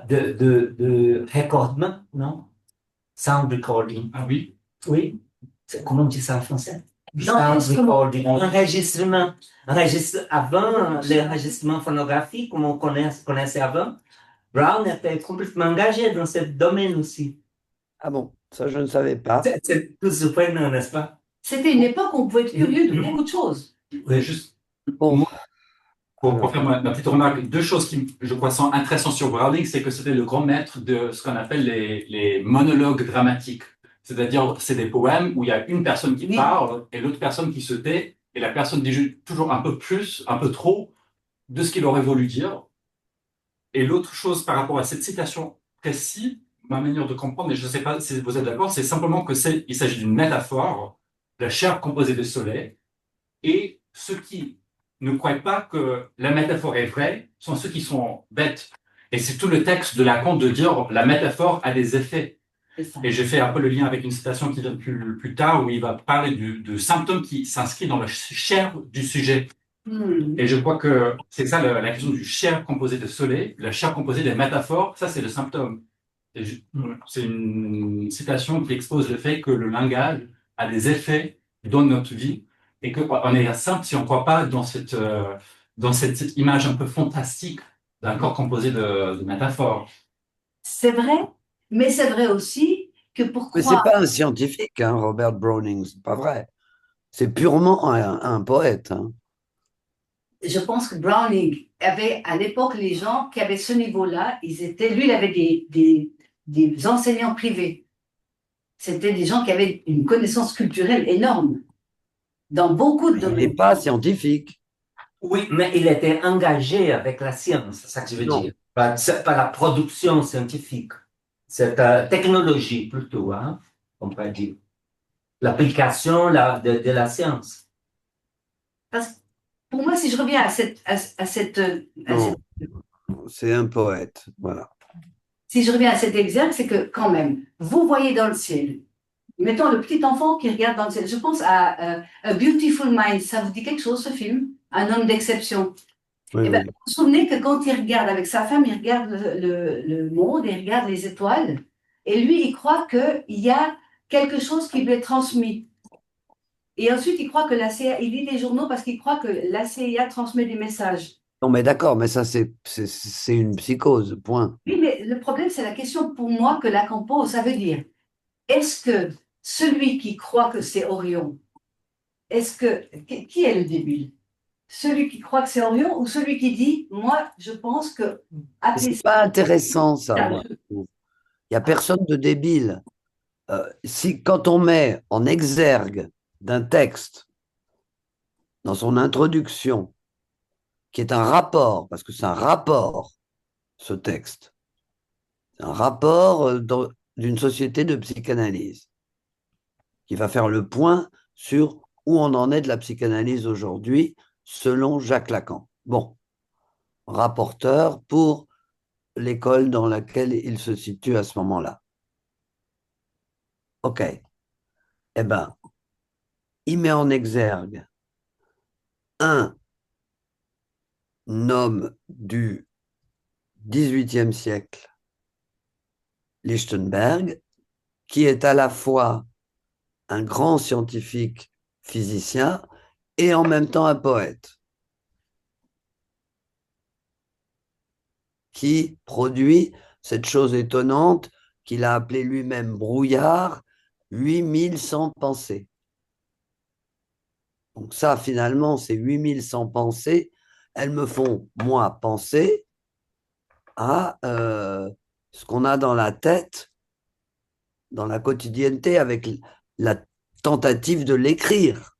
Speaker 3: De recordement, non? Sound recording.
Speaker 5: Ah oui?
Speaker 3: Oui. Comment on dit ça en français?
Speaker 4: Non,
Speaker 3: Sound recording. Enregistrement. Avant l'enregistrement phonographique, comme on connaissait avant, Brown était complètement engagé dans ce domaine aussi.
Speaker 1: Ah bon, ça je ne savais pas.
Speaker 3: C'est tout surprenant, n'est-ce pas?
Speaker 4: C'était une époque où on pouvait être curieux de beaucoup de choses.
Speaker 5: Oui, juste
Speaker 1: Bon,
Speaker 5: pour faire ma petite remarque, deux choses qui, je crois, sont intéressantes sur Browning, c'est que c'était le grand maître de ce qu'on appelle les monologues dramatiques. C'est-à-dire, c'est des poèmes où il y a une personne qui parle et l'autre personne qui se tait, et la personne dit toujours un peu plus, un peu trop de ce qu'il aurait voulu dire. Et l'autre chose par rapport à cette citation précise, ma manière de comprendre, et je ne sais pas si vous êtes d'accord, c'est simplement il s'agit d'une métaphore, la chair composée de soleil, et ceux qui ne croient pas que la métaphore est vraie sont ceux qui sont bêtes. Et c'est tout le texte de Lacan de dire la métaphore a des effets. Et j'ai fait un peu le lien avec une citation qui vient plus tard où il va parler de symptômes qui s'inscrivent dans la chair du sujet. Et je crois que c'est ça la question du chair composé de soleil, la chair composée des métaphores, ça c'est le symptôme. C'est une citation qui expose le fait que le langage a des effets dans notre vie et qu'on est simple si on ne croit pas dans cette image un peu fantastique d'un corps composé de métaphores.
Speaker 4: C'est vrai, mais c'est vrai aussi que pour
Speaker 1: Mais c'est
Speaker 4: croire,
Speaker 1: pas un scientifique, hein, Robert Browning, c'est pas vrai. C'est purement un poète, hein.
Speaker 4: je pense que Browning avait à l'époque les gens qui avaient ce niveau-là, lui, il avait des enseignants privés. C'était des gens qui avaient une connaissance culturelle énorme dans beaucoup de
Speaker 1: Il n'est
Speaker 4: domaines.
Speaker 1: pas scientifique.
Speaker 3: Oui, mais il était engagé avec la science, c'est ça que je veux
Speaker 1: Non.
Speaker 3: dire. C'est pas la production scientifique, c'est la technologie plutôt, hein, on peut dire. L'application de la science.
Speaker 4: Parce que pour moi, si je reviens à
Speaker 1: Non,
Speaker 4: cette
Speaker 1: c'est un poète, voilà.
Speaker 4: si je reviens à cet exemple, c'est que quand même, vous voyez dans le ciel, mettons le petit enfant qui regarde dans le ciel. Je pense à A Beautiful Mind. Ça vous dit quelque chose, ce film? Un homme d'exception.
Speaker 1: Oui,
Speaker 4: Eh ben,
Speaker 1: oui.
Speaker 4: vous vous souvenez que quand il regarde avec sa femme, il regarde le monde, il regarde les étoiles, et lui, il croit qu'il y a quelque chose qui lui est transmis. Et ensuite, il croit que la CIA, il lit les journaux parce qu'il croit que la CIA transmet des messages.
Speaker 1: Non, mais d'accord, mais ça, c'est une psychose, point.
Speaker 4: Oui, mais le problème, c'est la question pour moi que Lacan pose. Ça veut dire, est-ce que celui qui croit que c'est Orion, qui est le débile? Celui qui croit que c'est Orion ou celui qui dit, moi, je pense que
Speaker 1: Mais
Speaker 4: appeler
Speaker 1: c'est pas intéressant, ça,
Speaker 4: ça.
Speaker 1: moi. Il n'y a personne de débile. Quand on met en exergue d'un texte, dans son introduction, qui est un rapport, parce que c'est un rapport, ce texte, un rapport d'une société de psychanalyse, qui va faire le point sur où on en est de la psychanalyse aujourd'hui, selon Jacques Lacan. Bon, rapporteur pour l'école dans laquelle il se situe à ce moment-là. OK. Eh bien, il met en exergue un homme du XVIIIe siècle, Lichtenberg, qui est à la fois un grand scientifique physicien et en même temps un poète, qui produit cette chose étonnante qu'il a appelée lui-même brouillard, 8100 pensées. Donc ça, finalement, ces 8100 pensées, elles me font, moi, penser à ce qu'on a dans la tête, dans la quotidienneté, avec la tentative de l'écrire,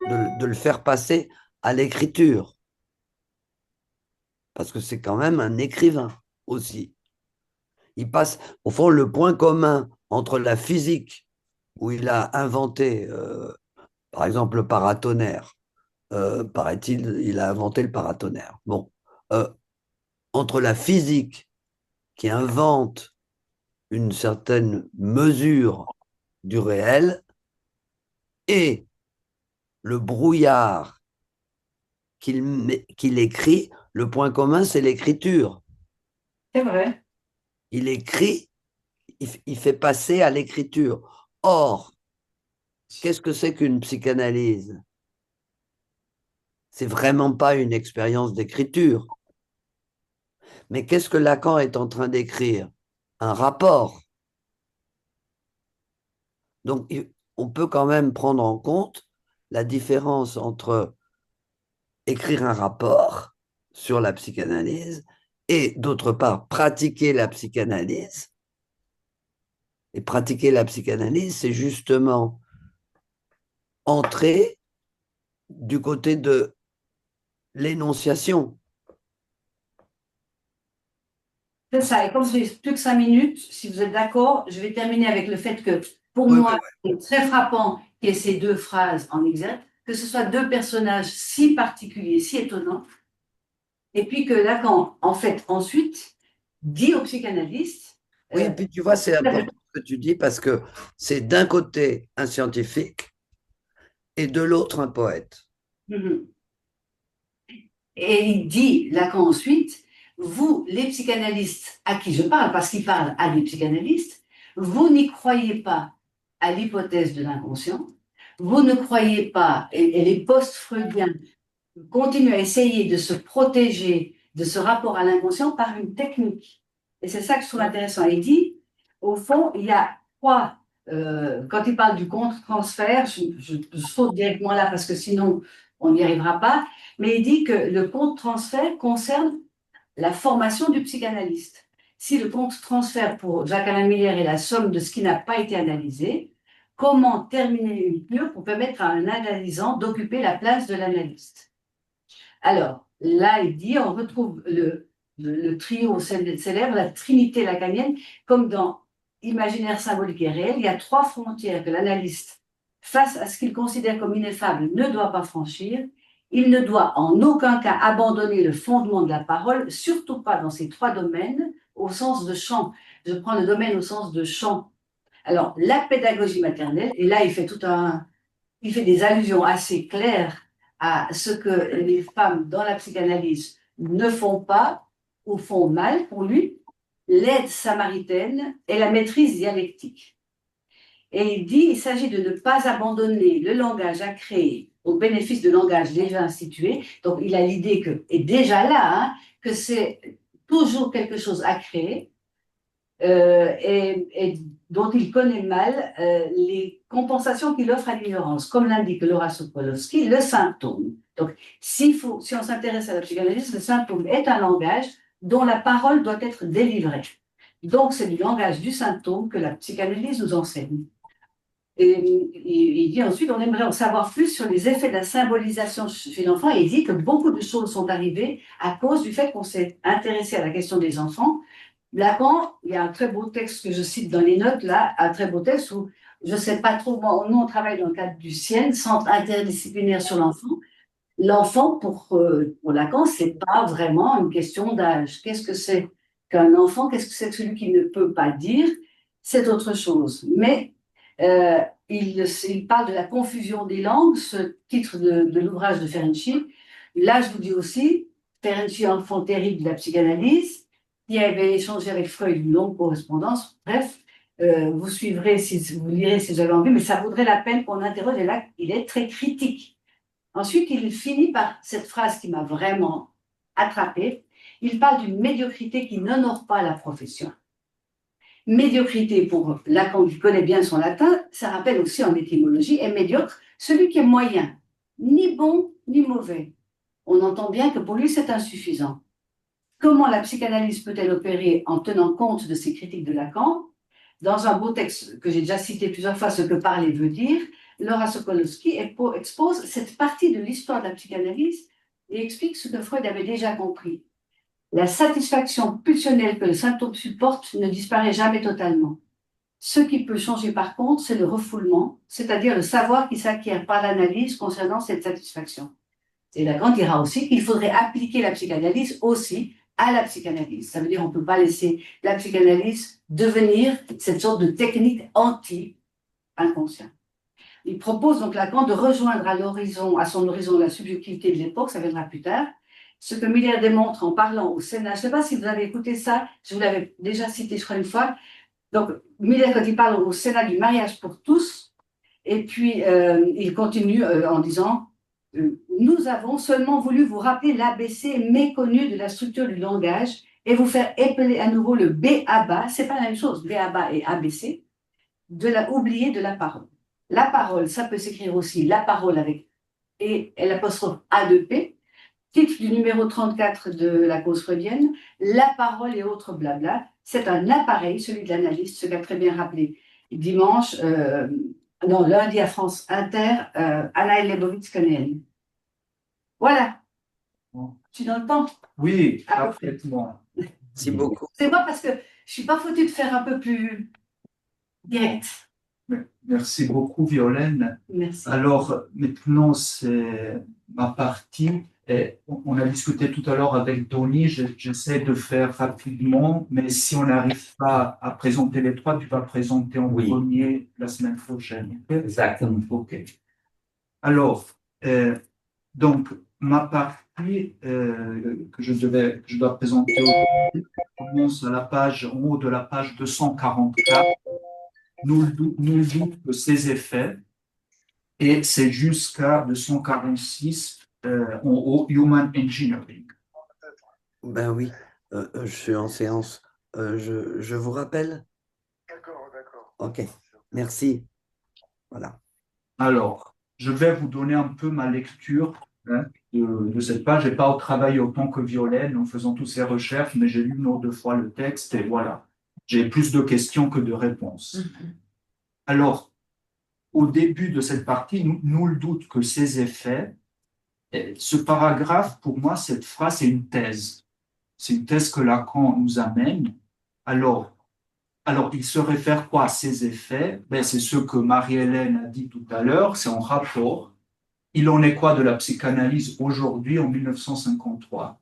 Speaker 1: de le faire passer à l'écriture. Parce que c'est quand même un écrivain aussi. Il passe, au fond, le point commun entre la physique, où il a inventé, par exemple, le paratonnerre, paraît-il, il a inventé le paratonnerre. Bon, entre la physique qui invente une certaine mesure du réel et le brouillard qu'il écrit, le point commun, c'est l'écriture.
Speaker 4: C'est vrai.
Speaker 1: Il écrit, il fait passer à l'écriture. Or, qu'est-ce que c'est qu'une psychanalyse? C'est vraiment pas une expérience d'écriture. Mais qu'est-ce que Lacan est en train d'écrire? Un rapport. Donc, on peut quand même prendre en compte la différence entre écrire un rapport sur la psychanalyse et, d'autre part, pratiquer la psychanalyse. Et pratiquer la psychanalyse, c'est justement entrer du côté de l'énonciation.
Speaker 4: C'est ça. Et comme je n'ai plus que 5 minutes, si vous êtes d'accord, je vais terminer avec le fait que, pour
Speaker 1: Oui,
Speaker 4: moi,
Speaker 1: oui,
Speaker 4: c'est très frappant qu'il y ait ces deux phrases en exergue, que ce soit deux personnages si particuliers, si étonnants, et puis que Lacan, en fait, ensuite, dit aux psychanalystes,
Speaker 1: oui, et puis tu vois, c'est important ce que tu dis parce que c'est d'un côté un scientifique et de l'autre un poète.
Speaker 4: et il dit, Lacan ensuite, vous, les psychanalystes à qui je parle, parce qu'il parle à des psychanalystes, vous n'y croyez pas à l'hypothèse de l'inconscient, vous ne croyez pas, et les post-freudiens continuent à essayer de se protéger de ce rapport à l'inconscient par une technique. Et c'est ça que je trouve intéressant. Il dit, au fond, il y a trois, quand il parle du contre-transfert, je saute directement là parce que sinon on n'y arrivera pas, mais il dit que le contre-transfert concerne la formation du psychanalyste. Si le contre-transfert pour Jacques-Alain Miller est la somme de ce qui n'a pas été analysé, comment terminer une cure pour permettre à un analysant d'occuper la place de l'analyste? Alors, là, il dit, on retrouve le trio célèbre, la trinité lacanienne, comme dans Imaginaire symbolique et réel, il y a trois frontières que l'analyste, face à ce qu'il considère comme ineffable, ne doit pas franchir. Il ne doit en aucun cas abandonner le fondement de la parole, surtout pas dans ces trois domaines, au sens de champ. Je prends le domaine au sens de champ. Alors, la pédagogie maternelle, et là, il fait des allusions assez claires à ce que les femmes dans la psychanalyse ne font pas ou font mal pour lui, l'aide samaritaine et la maîtrise dialectique. Et il dit, il s'agit de ne pas abandonner le langage à créer au bénéfice de langage déjà institué. Donc, il a l'idée que, et déjà là, hein, que c'est toujours quelque chose à créer et dont il connaît mal les compensations qu'il offre à l'ignorance. Comme l'indique Laura Sokolowski, le symptôme. Donc, si on s'intéresse à la psychanalyse, le symptôme est un langage dont la parole doit être délivrée. Donc, c'est du langage du symptôme que la psychanalyse nous enseigne. Et il dit ensuite, on aimerait en savoir plus sur les effets de la symbolisation chez l'enfant, et il dit que beaucoup de choses sont arrivées à cause du fait qu'on s'est intéressé à la question des enfants. Lacan, il y a un très beau texte que je cite dans les notes, là, un très beau texte où, je ne sais pas trop, nous on travaille dans le cadre du CIEN, Centre interdisciplinaire sur l'enfant. L'enfant, pour Lacan, ce n'est pas vraiment une question d'âge. Qu'est-ce que c'est qu'un enfant? Qu'est-ce que c'est que celui qui ne peut pas dire? C'est autre chose. Mais il parle de la confusion des langues, ce titre de l'ouvrage de Ferenczi. Là, je vous dis aussi, Ferenczi, enfant terrible de la psychanalyse, qui avait échangé avec Freud une longue correspondance. Bref, vous suivrez, vous lirez si vous avez envie, mais ça vaudrait la peine qu'on interroge. Et là, il est très critique. Ensuite, il finit par cette phrase qui m'a vraiment attrapée. Il parle d'une médiocrité qui n'honore pas la profession. Médiocrité, pour Lacan qui connaît bien son latin, ça rappelle aussi en étymologie, est médiocre, celui qui est moyen, ni bon ni mauvais. On entend bien que pour lui, c'est insuffisant. Comment la psychanalyse peut-elle opérer en tenant compte de ces critiques de Lacan? Dans un beau texte que j'ai déjà cité plusieurs fois, Ce que parler veut dire, Laura Sokolowski expose cette partie de l'histoire de la psychanalyse et explique ce que Freud avait déjà compris. La satisfaction pulsionnelle que le symptôme supporte ne disparaît jamais totalement. Ce qui peut changer par contre, c'est le refoulement, c'est-à-dire le savoir qui s'acquiert par l'analyse concernant cette satisfaction. Et Lacan dira aussi qu'il faudrait appliquer la psychanalyse aussi à la psychanalyse. Ça veut dire qu'on ne peut pas laisser la psychanalyse devenir cette sorte de technique anti-inconscient. Il propose donc Lacan de rejoindre à son horizon la subjectivité de l'époque, ça viendra plus tard, ce que Miller démontre en parlant au Sénat. Je ne sais pas si vous avez écouté ça, je vous l'avais déjà cité, je crois, une fois. Donc, Miller, quand il parle au Sénat du mariage pour tous, et puis il continue en disant nous avons seulement voulu vous rappeler l'ABC méconnu de la structure du langage et vous faire épeler à nouveau le B-A-B-A, c'est pas la même chose, B-A-B-A et ABC, oublié de la parole. La parole, ça peut s'écrire aussi la parole avec et l'apostrophe A2P, titre du numéro 34 de la cause freudienne, la parole et autres blabla, c'est un appareil, celui de l'analyste, ce qu'a très bien rappelé lundi à France Inter, Anna Leibovitz-Cohen. Voilà. Tu es dans le temps?
Speaker 2: Oui, parfaitement.
Speaker 1: Merci beaucoup.
Speaker 4: C'est moi parce que je ne suis pas foutue de faire un peu plus direct.
Speaker 2: Merci beaucoup, Violaine.
Speaker 4: Merci.
Speaker 2: Alors, maintenant, c'est ma partie. Et on a discuté tout à l'heure avec Tony, j'essaie de faire rapidement, mais si on n'arrive pas à présenter les trois, tu vas présenter en premier la semaine prochaine.
Speaker 3: Exactement.
Speaker 2: OK. Alors, donc, ma partie que je dois présenter aujourd'hui commence à la page, en haut de la page 244. Nous doute de ses effets, et c'est jusqu'à 246 en haut, Human Engineering.
Speaker 1: Ben oui, je suis en séance. Je vous rappelle? Ok, merci. Voilà.
Speaker 2: Alors, je vais vous donner un peu ma lecture hein, de cette page. Je n'ai pas travaillé autant que Violaine en faisant toutes ces recherches, mais j'ai lu une ou deux fois le texte et voilà. J'ai plus de questions que de réponses. Alors, au début de cette partie, nul doute que ces effets, ce paragraphe, pour moi, cette phrase, c'est une thèse. C'est une thèse que Lacan nous amène. Alors, il se réfère quoi à ces effets? Ben, c'est ce que Marie-Hélène a dit tout à l'heure, c'est en rapport. Il en est quoi de la psychanalyse aujourd'hui en 1953?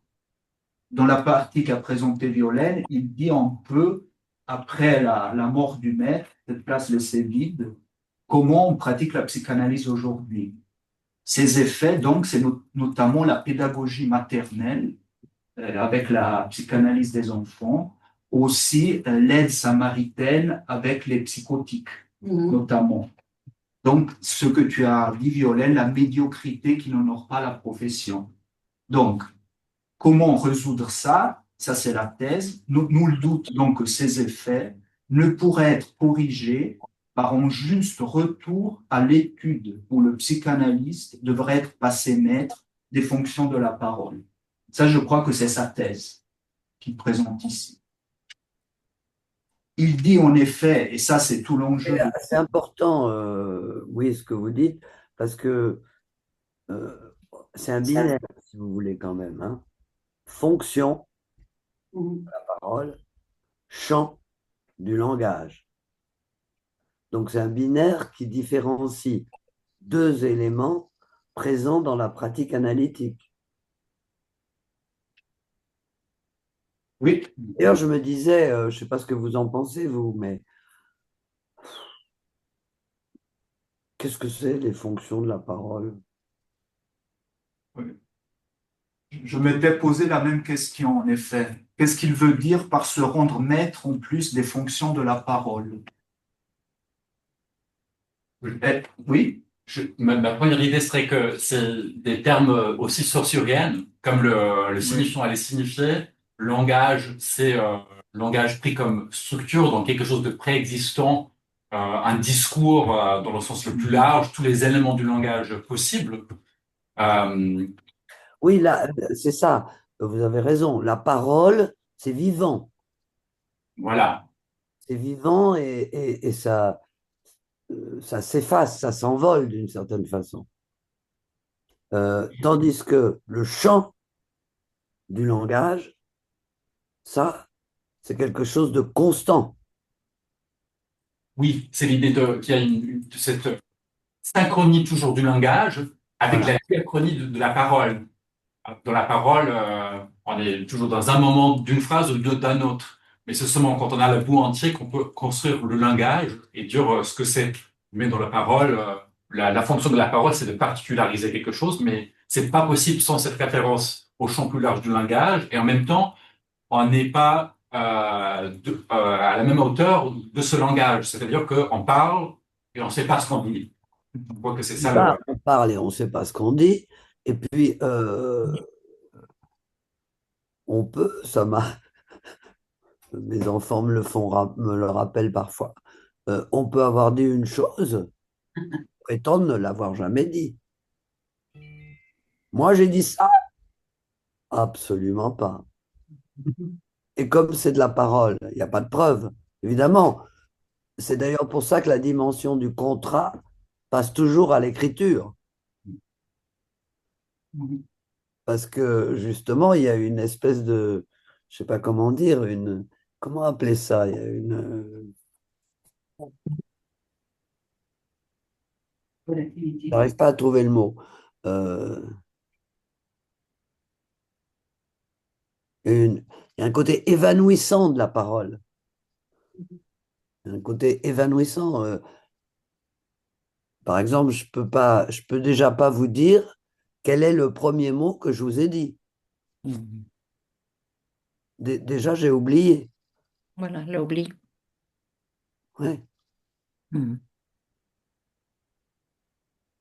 Speaker 2: Dans la partie qu'a présentée Violaine, il dit un peu, après la mort du maître, cette place laissée vide, comment on pratique la psychanalyse aujourd'hui. Ces effets, donc, c'est notamment la pédagogie maternelle avec la psychanalyse des enfants, aussi l'aide samaritaine avec les psychotiques, notamment. Donc, ce que tu as dit, Violaine, la médiocrité qui n'honore pas la profession. Donc, comment résoudre ça? Ça, c'est la thèse. Nous le doute donc que ces effets ne pourraient être corrigés par un juste retour à l'étude où le psychanalyste devrait être passé maître des fonctions de la parole. Ça, je crois que c'est sa thèse qu'il présente ici. Il dit en effet, et ça c'est tout l'enjeu de...
Speaker 1: C'est important, oui, ce que vous dites, parce que euh, c'est un binaire, si vous voulez, quand même. Hein. Fonction, parole, champ du langage. Donc, c'est un binaire qui différencie deux éléments présents dans la pratique analytique.
Speaker 2: Oui,
Speaker 1: D'ailleurs, je me disais, je ne sais pas ce que vous en pensez, vous, mais qu'est-ce que c'est les fonctions de la parole?
Speaker 2: je m'étais posé la même question en effet. Qu'est-ce qu'il veut dire par se rendre maître en plus des fonctions de la parole? Oui,
Speaker 5: Ma première idée serait que c'est des termes aussi saussuriens, comme le
Speaker 2: oui.
Speaker 5: signifiant allait signifier. Langage, c'est langage pris comme structure, donc quelque chose de préexistant, un discours dans le sens le plus large, tous les éléments du langage possibles. Euh,
Speaker 1: Oui, là, c'est ça, vous avez raison. La parole, c'est vivant.
Speaker 5: voilà.
Speaker 1: C'est vivant et ça s'efface, ça s'envole d'une certaine façon. Tandis que le champ du langage, ça, c'est quelque chose de constant.
Speaker 5: Oui, c'est l'idée qu'il y a de cette synchronie toujours du langage avec
Speaker 1: Voilà.
Speaker 5: la diachronie de la parole. Dans la parole, on est toujours dans un moment d'une phrase ou d'un autre. Mais c'est seulement quand on a le bout entier qu'on peut construire le langage et dire ce que c'est. Mais dans la parole, la fonction de la parole, c'est de particulariser quelque chose, mais c'est pas possible sans cette référence au champ plus large du langage. Et en même temps, on n'est pas à la même hauteur de ce langage. C'est-à-dire qu'on parle et on ne sait pas ce qu'on dit. Je crois que c'est ça le...
Speaker 1: On parle et on ne sait pas ce qu'on dit. Et puis, on peut, mes enfants me me le rappellent parfois, on peut avoir dit une chose, prétendre ne l'avoir jamais dit. Moi, j'ai dit ça? Absolument pas. Et comme c'est de la parole, il n'y a pas de preuve, évidemment. C'est d'ailleurs pour ça que la dimension du contrat passe toujours à l'écriture. Parce que justement, il y a une espèce de, je sais pas comment dire, comment appeler ça? Il y a j'arrive pas à trouver le mot. Euh, il y a un côté évanouissant de la parole. Il y a un côté évanouissant. Par exemple, je peux déjà pas vous dire quel est le premier mot que je vous ai dit. Déjà, j'ai oublié.
Speaker 6: Voilà, l'oubli.
Speaker 1: Ouais.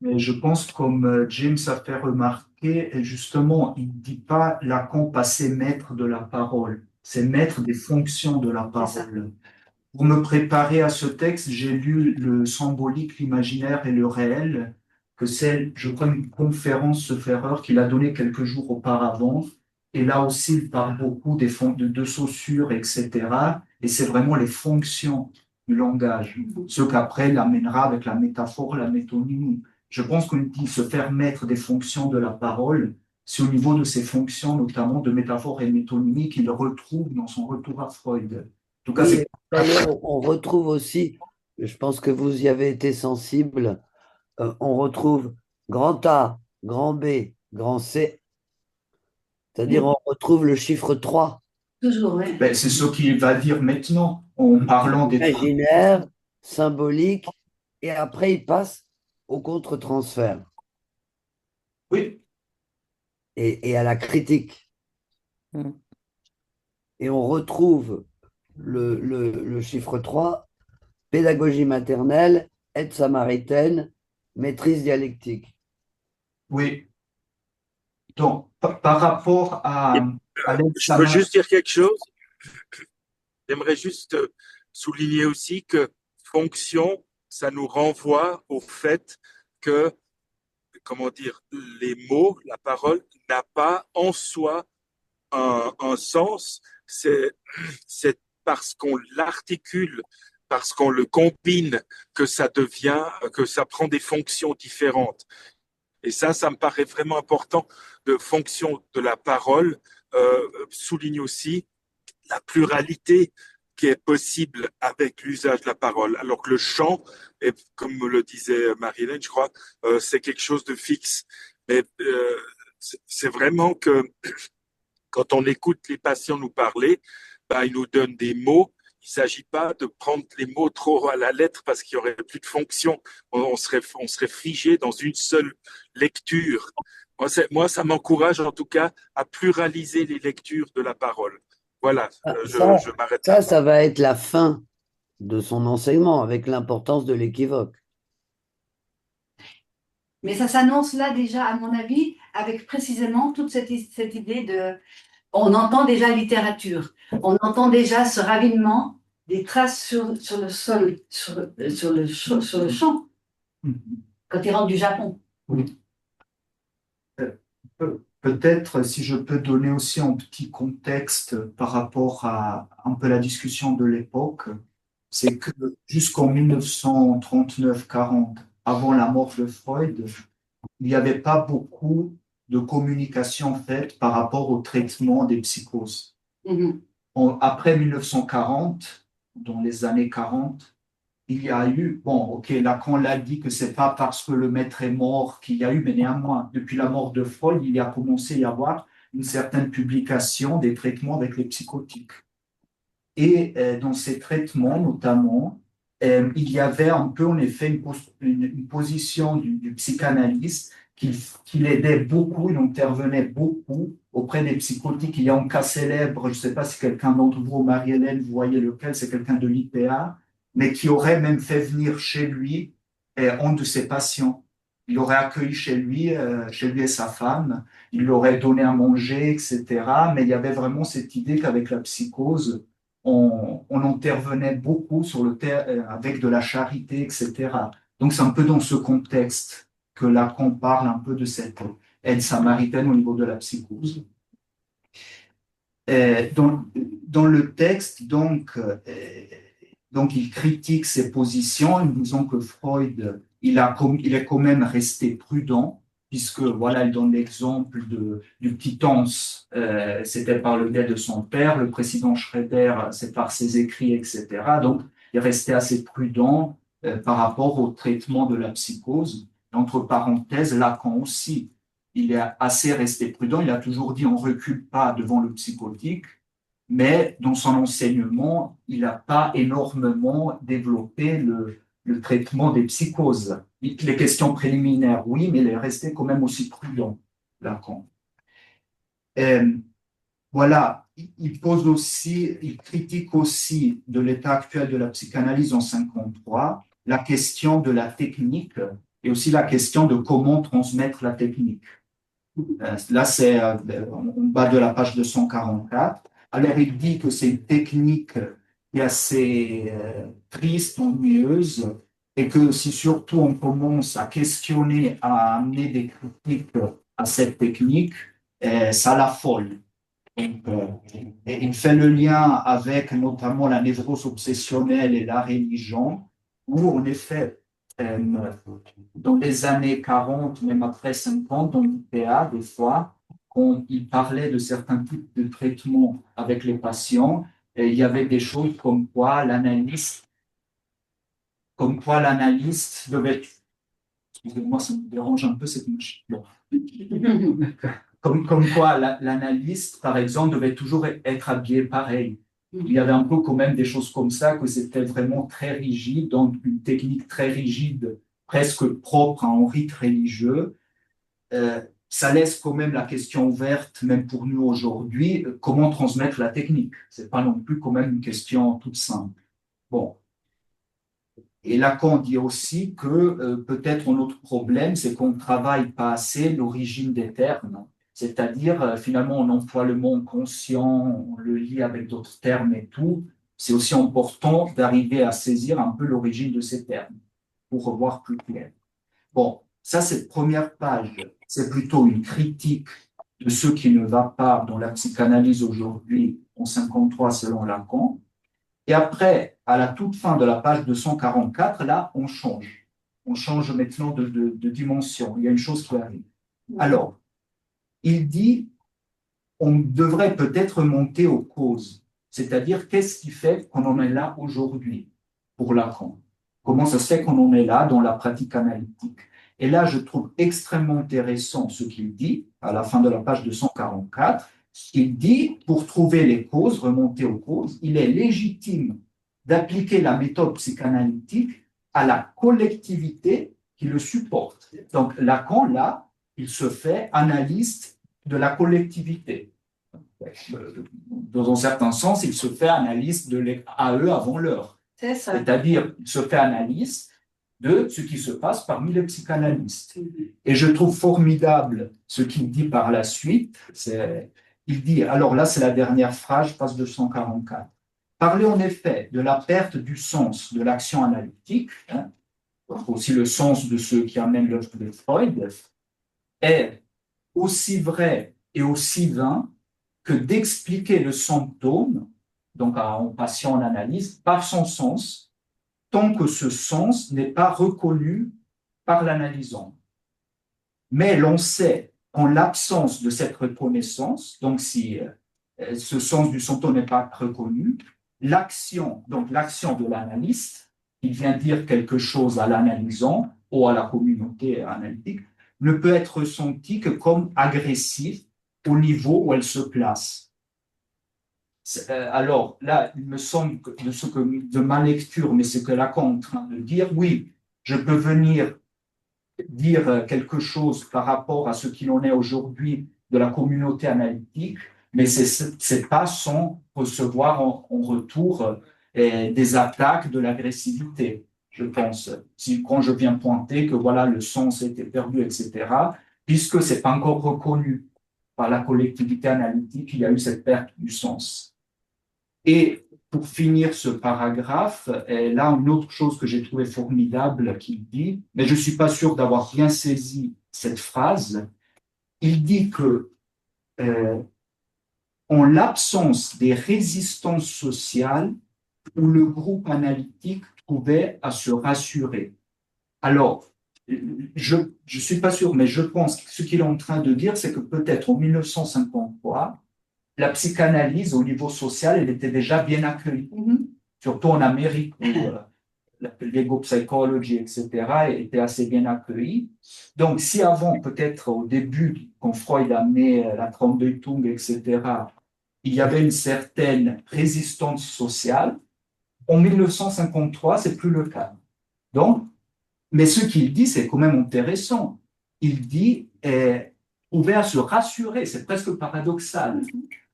Speaker 2: Mais je pense, comme James a fait remarquer, expliqué, justement, il ne dit pas Lacan passer maître de la parole, c'est maître des fonctions de la parole. Pour me préparer à ce texte, j'ai lu le symbolique, l'imaginaire et le réel, que c'est, je crois, une conférence, ce Ferrer, qu'il a donnée quelques jours auparavant. Et là aussi, il parle beaucoup de Saussure, etc. Et c'est vraiment les fonctions du langage, ce qu'après il amènera avec la métaphore, la métonymie. Je pense qu'on dit se faire maître des fonctions de la parole, c'est au niveau de ces fonctions, notamment de métaphore et métonymie, qu'il retrouve dans son retour à Freud. En tout cas,
Speaker 1: Oui,
Speaker 2: c'est
Speaker 1: d'ailleurs, on retrouve aussi, je pense que vous y avez été sensible, on retrouve grand A, grand B, grand C, c'est-à-dire on retrouve le chiffre 3,
Speaker 4: Toujours, oui.
Speaker 2: ben, c'est ce qu'il va dire maintenant en parlant des
Speaker 1: imaginaire, symbolique, et après il passe au contre-transfert
Speaker 2: oui,
Speaker 1: et à la critique. Et on retrouve le chiffre 3, pédagogie maternelle, aide samaritaine, maîtrise dialectique.
Speaker 2: oui. Donc, par rapport à
Speaker 6: Je peux juste dire quelque chose. J'aimerais juste souligner aussi que fonction, ça nous renvoie au fait que, comment dire, les mots, la parole n'a pas en soi un sens. C'est parce qu'on l'articule, parce qu'on le combine, que ça devient, que ça prend des fonctions différentes. Et ça me paraît vraiment important. De fonction de la parole souligne aussi la pluralité qui est possible avec l'usage de la parole. Alors que le chant, et comme le disait Marie-Hélène, je crois, c'est quelque chose de fixe. Mais c'est vraiment que quand on écoute les patients nous parler, ben, ils nous donnent des mots. Il ne s'agit pas de prendre les mots trop à la lettre parce qu'il n'y aurait plus de fonction. On serait figé dans une seule lecture. Moi, ça m'encourage en tout cas à pluraliser les lectures de la parole. Voilà, je m'arrête là.
Speaker 1: Ça va être la fin de son enseignement avec l'importance de l'équivoque.
Speaker 4: Mais ça s'annonce là déjà, à mon avis, avec précisément toute cette idée de... On entend déjà littérature, on entend déjà ce ravinement des traces sur le sol, sur le champ, quand il rentre du Japon.
Speaker 2: Oui. Peut-être, si je peux donner aussi un petit contexte par rapport à un peu la discussion de l'époque, c'est que jusqu'en 1939-40, avant la mort de Freud, il n'y avait pas beaucoup de communication faite par rapport au traitement des psychoses. Après 1940, dans les années 40, il y a eu, bon, ok, Lacan l'a dit que c'est pas parce que le maître est mort qu'il y a eu, mais néanmoins, depuis la mort de Freud, il y a commencé à y avoir une certaine publication des traitements avec les psychotiques. Et dans ces traitements, notamment, il y avait un peu, en effet, une position du psychanalyste qui l'aidait beaucoup, il intervenait beaucoup auprès des psychotiques. Il y a un cas célèbre, je ne sais pas si quelqu'un d'entre vous, Marie-Hélène, vous voyez lequel, c'est quelqu'un de l'IPA, mais qui aurait même fait venir chez lui un de ses patients. Il l'aurait accueilli chez lui et sa femme, il leur aurait donné à manger, etc. Mais il y avait vraiment cette idée qu'avec la psychose, on intervenait beaucoup avec de la charité, etc. Donc c'est un peu dans ce contexte que Lacan parle un peu de cette aide samaritaine au niveau de la psychose. Dans le texte, donc, il critique ses positions en disant que Freud, il est quand même resté prudent, puisque, voilà, il donne l'exemple du petit Hans, c'était par le biais de son père, le président Schroeder, c'est par ses écrits, etc. Donc, il est resté assez prudent par rapport au traitement de la psychose. Entre parenthèses, Lacan aussi, il est assez resté prudent, il a toujours dit on ne recule pas devant le psychotique, mais dans son enseignement, il n'a pas énormément développé le traitement des psychoses. Les questions préliminaires, oui, mais il est resté quand même aussi prudent, Lacan. Voilà, il critique aussi de l'état actuel de la psychanalyse en 1953, la question de la technique et aussi la question de comment transmettre la technique. Là, c'est en bas de la page 244. Alors, il dit que c'est une technique qui est assez triste, ennuyeuse, et que si surtout on commence à questionner, à amener des critiques à cette technique, ça l'affole. Donc, et il fait le lien avec notamment la névrose obsessionnelle et la religion, où en effet, dans les années 40, même après 50, dans l'UPA, des fois, quand il parlait de certains types de traitements avec les patients, il y avait des choses comme quoi l'analyste devait, excusez-moi, ça me dérange un peu cette machine. Bon. Comme quoi l'analyste, par exemple, devait toujours être habillé pareil. Il y avait un peu quand même des choses comme ça, que c'était vraiment très rigide, donc une technique très rigide, presque propre à un rite religieux. Ça laisse quand même la question ouverte, même pour nous aujourd'hui, comment transmettre la technique. C'est pas non plus quand même une question toute simple. Bon. Et Lacan dit aussi que peut-être un autre problème, c'est qu'on ne travaille pas assez l'origine des termes. C'est-à-dire, finalement, on emploie le mot conscient, on le lit avec d'autres termes et tout. C'est aussi important d'arriver à saisir un peu l'origine de ces termes pour revoir plus clair. Bon, ça, cette première page, c'est plutôt une critique de ce qui ne va pas dans la psychanalyse aujourd'hui en 53 selon Lacan. Et après, à la toute fin de la page 244, là, on change. On change maintenant de dimension. Il y a une chose qui arrive. Alors, il dit, on devrait peut-être monter aux causes. C'est-à-dire, qu'est-ce qui fait qu'on en est là aujourd'hui pour Lacan? Comment ça se fait qu'on en est là dans la pratique analytique? Et là, je trouve extrêmement intéressant ce qu'il dit à la fin de la page 244. Il dit, pour trouver les causes, remonter aux causes, il est légitime d'appliquer la méthode psychanalytique à la collectivité qui le supporte. Donc, Lacan, là, il se fait analyste de la collectivité. Dans un certain sens, il se fait analyste de l'AE avant l'heure.
Speaker 4: C'est ça.
Speaker 2: C'est-à-dire, il se fait analyste de ce qui se passe parmi les psychanalystes. Et je trouve formidable ce qu'il dit par la suite. Il dit, alors là, c'est la dernière phrase, page 244. Parler en effet de la perte du sens de l'action analytique, aussi le sens de ce qui amène l'œuvre de Freud, est aussi vrai et aussi vain que d'expliquer le symptôme, donc en patient en analyse, par son sens, tant que ce sens n'est pas reconnu par l'analysant. Mais l'on sait qu'en l'absence de cette reconnaissance, donc si ce sens du symptôme n'est pas reconnu, l'action de l'analyste, qui vient dire quelque chose à l'analysant ou à la communauté analytique, ne peut être ressentie que comme agressive au niveau où elle se place. Alors là, il me semble que de ma lecture, mais c'est que Lacan est en train de dire, oui, je peux venir dire quelque chose par rapport à ce qu'il en est aujourd'hui de la communauté analytique, mais c'est pas sans recevoir en retour des attaques, de l'agressivité, je pense. Quand je viens pointer que voilà, le sens a été perdu, etc., puisque c'est pas encore reconnu par la collectivité analytique, il y a eu cette perte du sens. Et pour finir ce paragraphe, là, une autre chose que j'ai trouvé formidable qu'il dit, mais je ne suis pas sûr d'avoir bien saisi cette phrase, il dit que en l'absence des résistances sociales où le groupe analytique trouvait à se rassurer. Alors, je ne suis pas sûr, mais je pense que ce qu'il est en train de dire, c'est que peut-être en 1953, la psychanalyse au niveau social, elle était déjà bien accueillie, surtout en Amérique où l'ego psychology, etc., était assez bien accueillie. Donc, si avant, peut-être au début, quand Freud a amené la Traumdeutung, etc., il y avait une certaine résistance sociale, en 1953, c'est plus le cas. Donc, mais ce qu'il dit, c'est quand même intéressant. Il dit trouver à se rassurer, c'est presque paradoxal.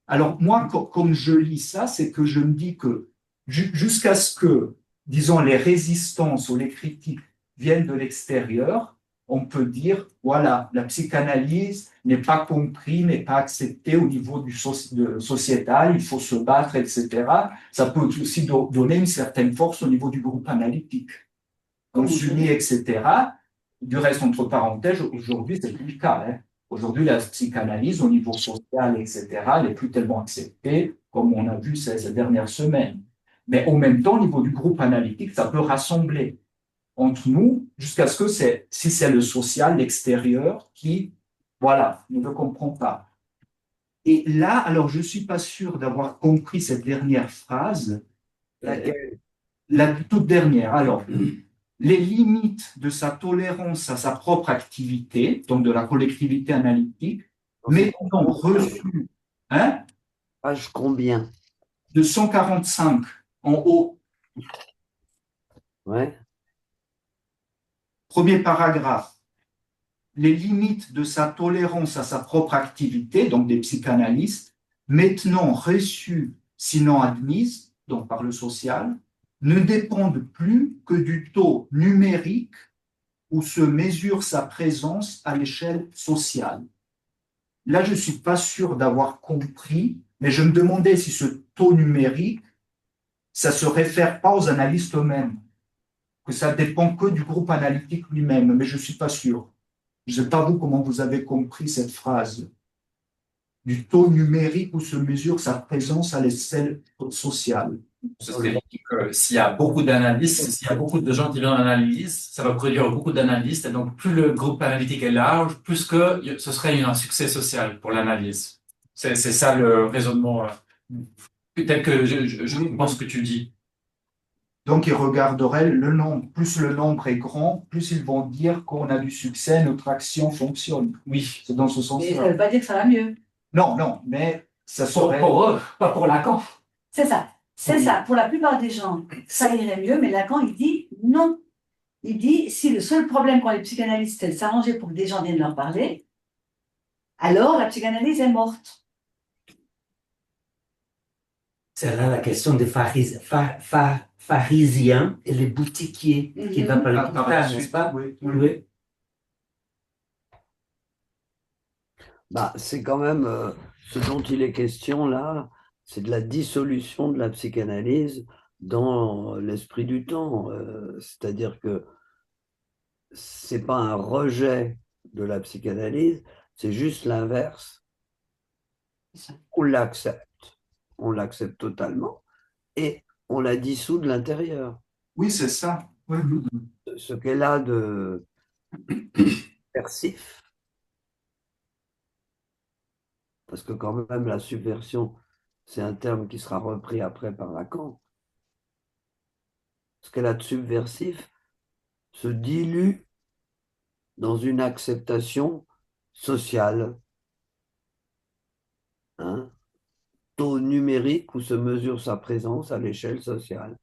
Speaker 2: Alors moi, comme je lis ça, c'est que je me dis que jusqu'à ce que, disons, les résistances ou les critiques viennent de l'extérieur, on peut dire, voilà, la psychanalyse n'est pas comprise, n'est pas acceptée au niveau sociétal, il faut se battre, etc. Ça peut aussi donner une certaine force au niveau du groupe analytique. On s'unit, etc. Du reste, entre parenthèses, aujourd'hui, c'est plus le cas. Hein. Aujourd'hui, la psychanalyse au niveau social, etc., elle n'est plus tellement acceptée comme on a vu ces dernières semaines. Mais en même temps, au niveau du groupe analytique, ça peut rassembler entre nous jusqu'à ce que si c'est le social, l'extérieur, qui, voilà, ne le comprend pas. Et là, alors, je ne suis pas sûr d'avoir compris cette dernière phrase. La toute dernière. Alors, les limites de sa tolérance à sa propre activité, donc de la collectivité analytique, mais ont reçu, hein,
Speaker 1: Page combien?
Speaker 2: de 145 en haut,
Speaker 1: Ouais.
Speaker 2: premier paragraphe. Les limites de sa tolérance à sa propre activité, donc des psychanalystes, maintenant reçues, sinon admises, donc par le social, ne dépendent plus que du taux numérique où se mesure sa présence à l'échelle sociale. Là, je ne suis pas sûr d'avoir compris, mais je me demandais si ce taux numérique, ça se réfère pas aux analystes eux-mêmes, que ça dépend que du groupe analytique lui-même, mais je ne suis pas sûr. Je ne sais pas vous comment vous avez compris cette phrase. Du taux numérique où se mesure sa présence à l'échelle sociale.
Speaker 5: C'est que s'il y a beaucoup d'analystes, s'il y a beaucoup de gens qui viennent en analyse, ça va produire beaucoup d'analystes. Et donc, plus le groupe analytique est large, plus que ce serait un succès social pour l'analyse. C'est ça le raisonnement, tel que je pense que tu dis.
Speaker 2: Donc, ils regarderaient le nombre. Plus le nombre est grand, plus ils vont dire qu'on a du succès, notre action fonctionne.
Speaker 5: Oui.
Speaker 2: C'est dans ce
Speaker 4: Mais ça
Speaker 2: sens-là.
Speaker 4: ne veut pas dire que ça va mieux.
Speaker 2: Non, non, mais ça serait...
Speaker 5: Pour eux, pas pour Lacan.
Speaker 4: C'est ça. C'est ça. Pour la plupart des gens, ça irait mieux, mais Lacan, il dit non. Il dit, si le seul problème qu'ont les psychanalystes, c'est de s'arranger pour que des gens viennent leur parler, alors la psychanalyse est morte.
Speaker 3: C'est là la question des pharisiens et les boutiquiers qui va parler plus tard, n'est-ce pas?
Speaker 2: Oui.
Speaker 3: Oui.
Speaker 1: Bah, c'est quand même ce dont il est question là, c'est de la dissolution de la psychanalyse dans l'esprit du temps. C'est-à-dire que c'est pas un rejet de la psychanalyse, c'est juste l'inverse. On l'accepte totalement et on la dissout de l'intérieur.
Speaker 2: Oui, c'est ça. Oui.
Speaker 1: Ce qu'elle a de persif, parce que quand même la subversion, c'est un terme qui sera repris après par Lacan. Ce qu'elle a de subversif se dilue dans une acceptation sociale. Hein, taux numérique où se mesure sa présence à l'échelle sociale.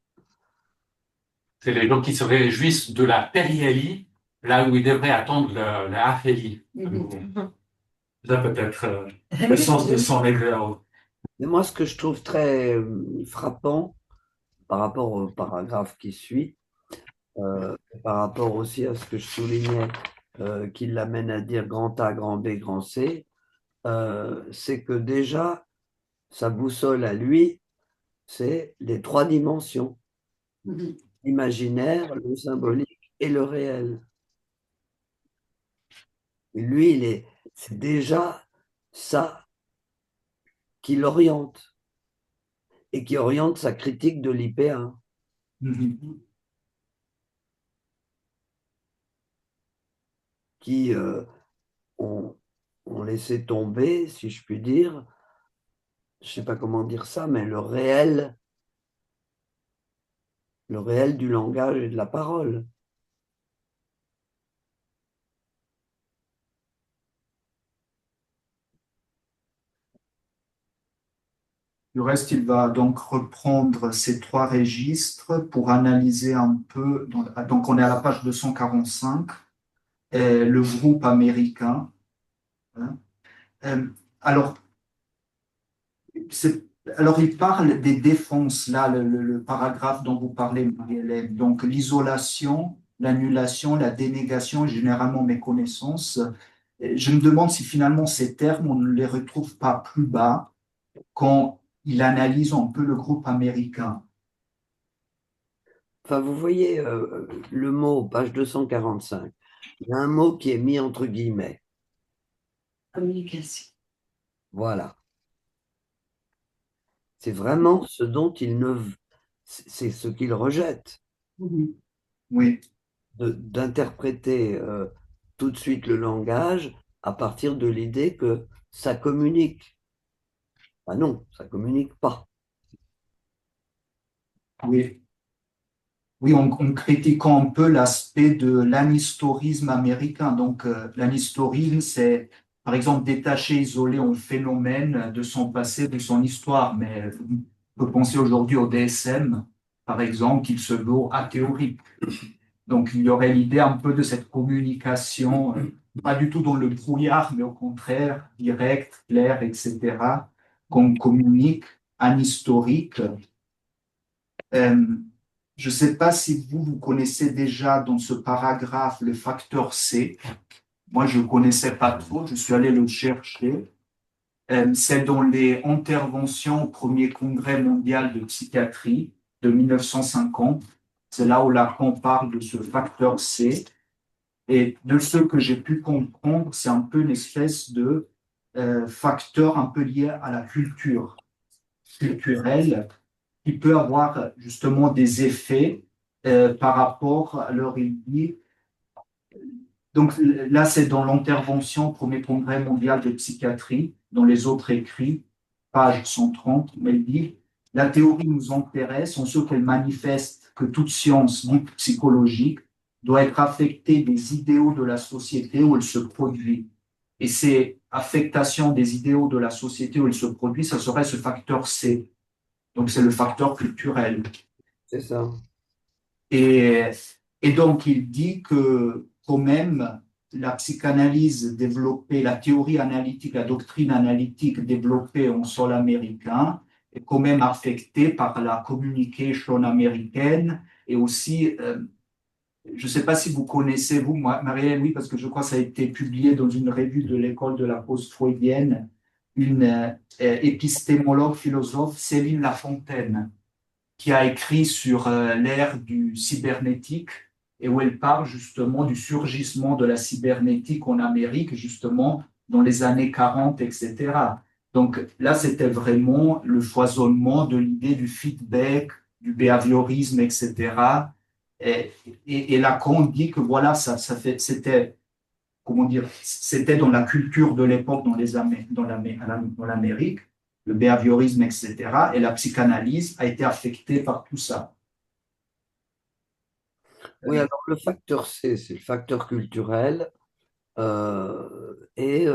Speaker 5: C'est les gens qui se réjouissent de la périhélie, là où ils devraient attendre la aphélie. Ça peut être le sens de son exergue.
Speaker 1: Mais moi, ce que je trouve très frappant par rapport au paragraphe qui suit, par rapport aussi à ce que je soulignais, qui l'amène à dire grand A, grand B, grand C, c'est que déjà, sa boussole à lui, c'est les trois dimensions, l'imaginaire, le symbolique et le réel. Et lui, c'est déjà ça qui l'oriente et qui oriente sa critique de l'IPA. Qui ont laissé tomber, si je puis dire, je ne sais pas comment dire ça, mais le réel du langage et de la parole.
Speaker 2: Du reste, il va donc reprendre ces trois registres pour analyser un peu. Donc, on est à la page 245, le groupe américain. Hein. Alors, il parle des défenses, là, le paragraphe dont vous parlez, Marie-Hélène. Donc, l'isolation, l'annulation, la dénégation, généralement méconnaissance. Je me demande si finalement ces termes, on ne les retrouve pas plus bas quand il analyse un peu le groupe américain.
Speaker 1: Enfin, vous voyez le mot, page 245. Il y a un mot qui est mis entre guillemets.
Speaker 4: Communication.
Speaker 1: Voilà. C'est vraiment ce dont il ne... C'est ce qu'il rejette,
Speaker 2: Oui,
Speaker 1: d'interpréter tout de suite le langage à partir de l'idée que ça communique. Ah non, ça communique pas.
Speaker 2: oui. Oui, en critiquant un peu l'aspect de l'anhistorisme américain. Donc, l'anhistorisme, c'est, par exemple, détacher, isoler un phénomène de son passé, de son histoire. Mais on peut penser aujourd'hui au DSM, par exemple, qu'il se veut athéorique. Donc, il y aurait l'idée un peu de cette communication, pas du tout dans le brouillard, mais au contraire, direct, clair, etc., qu'on communique, anhistorique. Euh, je ne sais pas si vous connaissez déjà dans ce paragraphe le facteur C. Moi, je ne connaissais pas trop, je suis allé le chercher. C'est dans les interventions au premier congrès mondial de psychiatrie de 1950. C'est là où Lacan parle de ce facteur C. Et de ce que j'ai pu comprendre, c'est un peu une espèce de facteur un peu lié à la culture culturelle qui peut avoir justement des effets par rapport à leur idée. Donc là, c'est dans l'intervention au premier congrès mondial de psychiatrie, dans les autres écrits, page 130, mais il dit, la théorie nous intéresse en ce qu'elle manifeste que toute science, donc psychologique, doit être affectée des idéaux de la société où elle se produit. Et ces affectations des idéaux de la société où elle se produit, ça serait ce facteur C. Donc c'est le facteur culturel.
Speaker 1: C'est ça.
Speaker 2: Et, et donc, il dit que quand même, la psychanalyse développée, la théorie analytique, la doctrine analytique développée en sol américain est quand même affectée par la communication américaine et aussi, je ne sais pas si vous connaissez, vous, Marielle, oui, parce que je crois que ça a été publié dans une revue de l'école de la post-freudienne, une épistémologue, philosophe, Céline Lafontaine, qui a écrit sur l'ère du cybernétique et où elle parle justement du surgissement de la cybernétique en Amérique, justement dans les années 40, etc. Donc là, c'était vraiment le foisonnement de l'idée du feedback, du behaviorisme, etc. Et Lacan dit que voilà, c'était, comment dire, c'était dans la culture de l'époque, dans l'Amérique, le behaviorisme, etc. Et la psychanalyse a été affectée par tout ça.
Speaker 1: Oui, alors le facteur C, c'est le facteur culturel. Et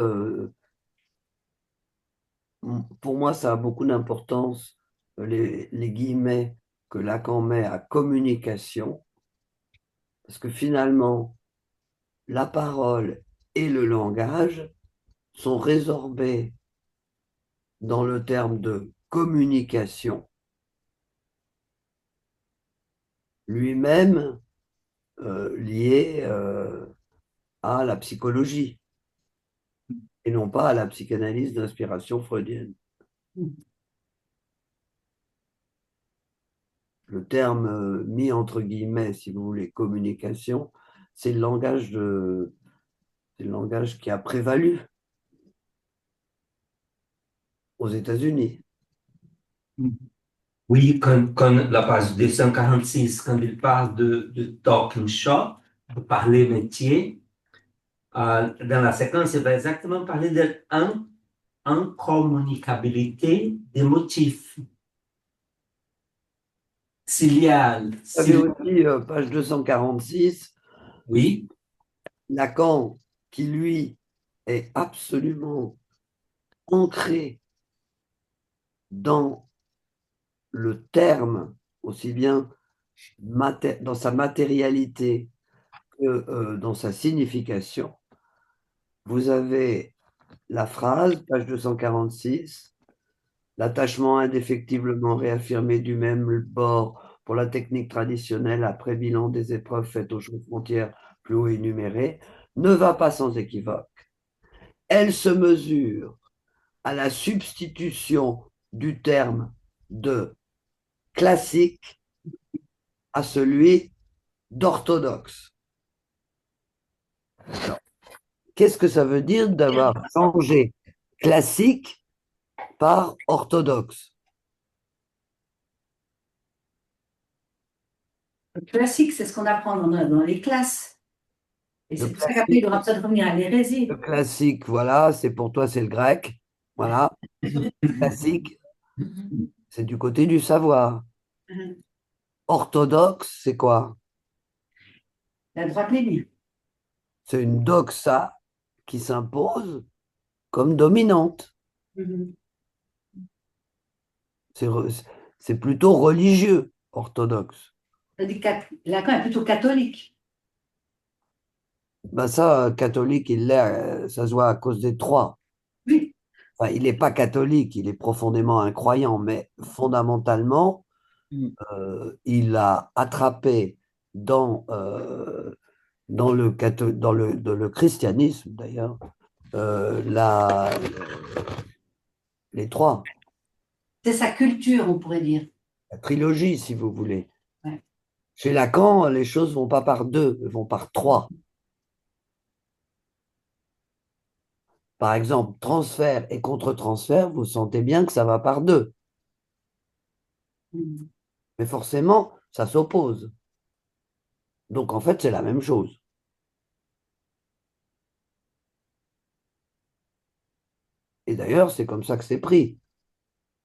Speaker 1: pour moi, ça a beaucoup d'importance, les guillemets que Lacan met à communication, parce que finalement, la parole et le langage sont résorbés dans le terme de communication, lui-même lié à la psychologie et non pas à la psychanalyse d'inspiration freudienne. Le terme mis entre guillemets, si vous voulez, communication, c'est le langage c'est le langage qui a prévalu aux États-Unis.
Speaker 3: Oui, comme la page 246, quand il parle de talking shop, de parler métier, dans la séquence, il va exactement parler de incommunicabilité des motifs. S'il y a,
Speaker 1: Vous avez aussi, page 246,
Speaker 3: oui,
Speaker 1: Lacan, qui lui est absolument ancré dans le terme, aussi bien dans sa matérialité que dans sa signification. Vous avez la phrase, page 246, l'attachement indéfectiblement réaffirmé du même bord pour la technique traditionnelle après bilan des épreuves faites aux frontières plus haut énumérées ne va pas sans équivoque. Elle se mesure à la substitution du terme de classique à celui d'orthodoxe. Qu'est-ce que ça veut dire d'avoir changé classique par orthodoxe?
Speaker 4: Le classique, c'est ce qu'on apprend dans les classes. Et
Speaker 1: Le
Speaker 4: c'est pour ça qu'après, il aura besoin de revenir à l'hérésie.
Speaker 1: Le classique, voilà, c'est pour toi, c'est le grec. Voilà. Classique, c'est du côté du savoir.
Speaker 4: Mhm.
Speaker 1: Orthodoxe, c'est quoi?
Speaker 4: La droite ligne.
Speaker 1: C'est une doxa qui s'impose comme dominante.
Speaker 4: Mhm.
Speaker 1: C'est c'est plutôt religieux, orthodoxe.
Speaker 4: Lacan est plutôt catholique.
Speaker 1: Ben ça, catholique, il l'est, ça se voit à cause des trois.
Speaker 4: Oui.
Speaker 1: Enfin, il n'est pas catholique, il est profondément incroyant, mais fondamentalement, il a attrapé dans le christianisme, d'ailleurs, la, les trois,
Speaker 4: C'est sa culture, on pourrait dire.
Speaker 1: la trilogie, si vous voulez.
Speaker 4: Ouais.
Speaker 1: Chez Lacan, les choses vont pas par deux, elles vont par trois. Par exemple, transfert et contre-transfert, vous sentez bien que ça va par deux.
Speaker 4: Mhm.
Speaker 1: Mais forcément, ça s'oppose. Donc, en fait, c'est la même chose. Et d'ailleurs, c'est comme ça que c'est pris.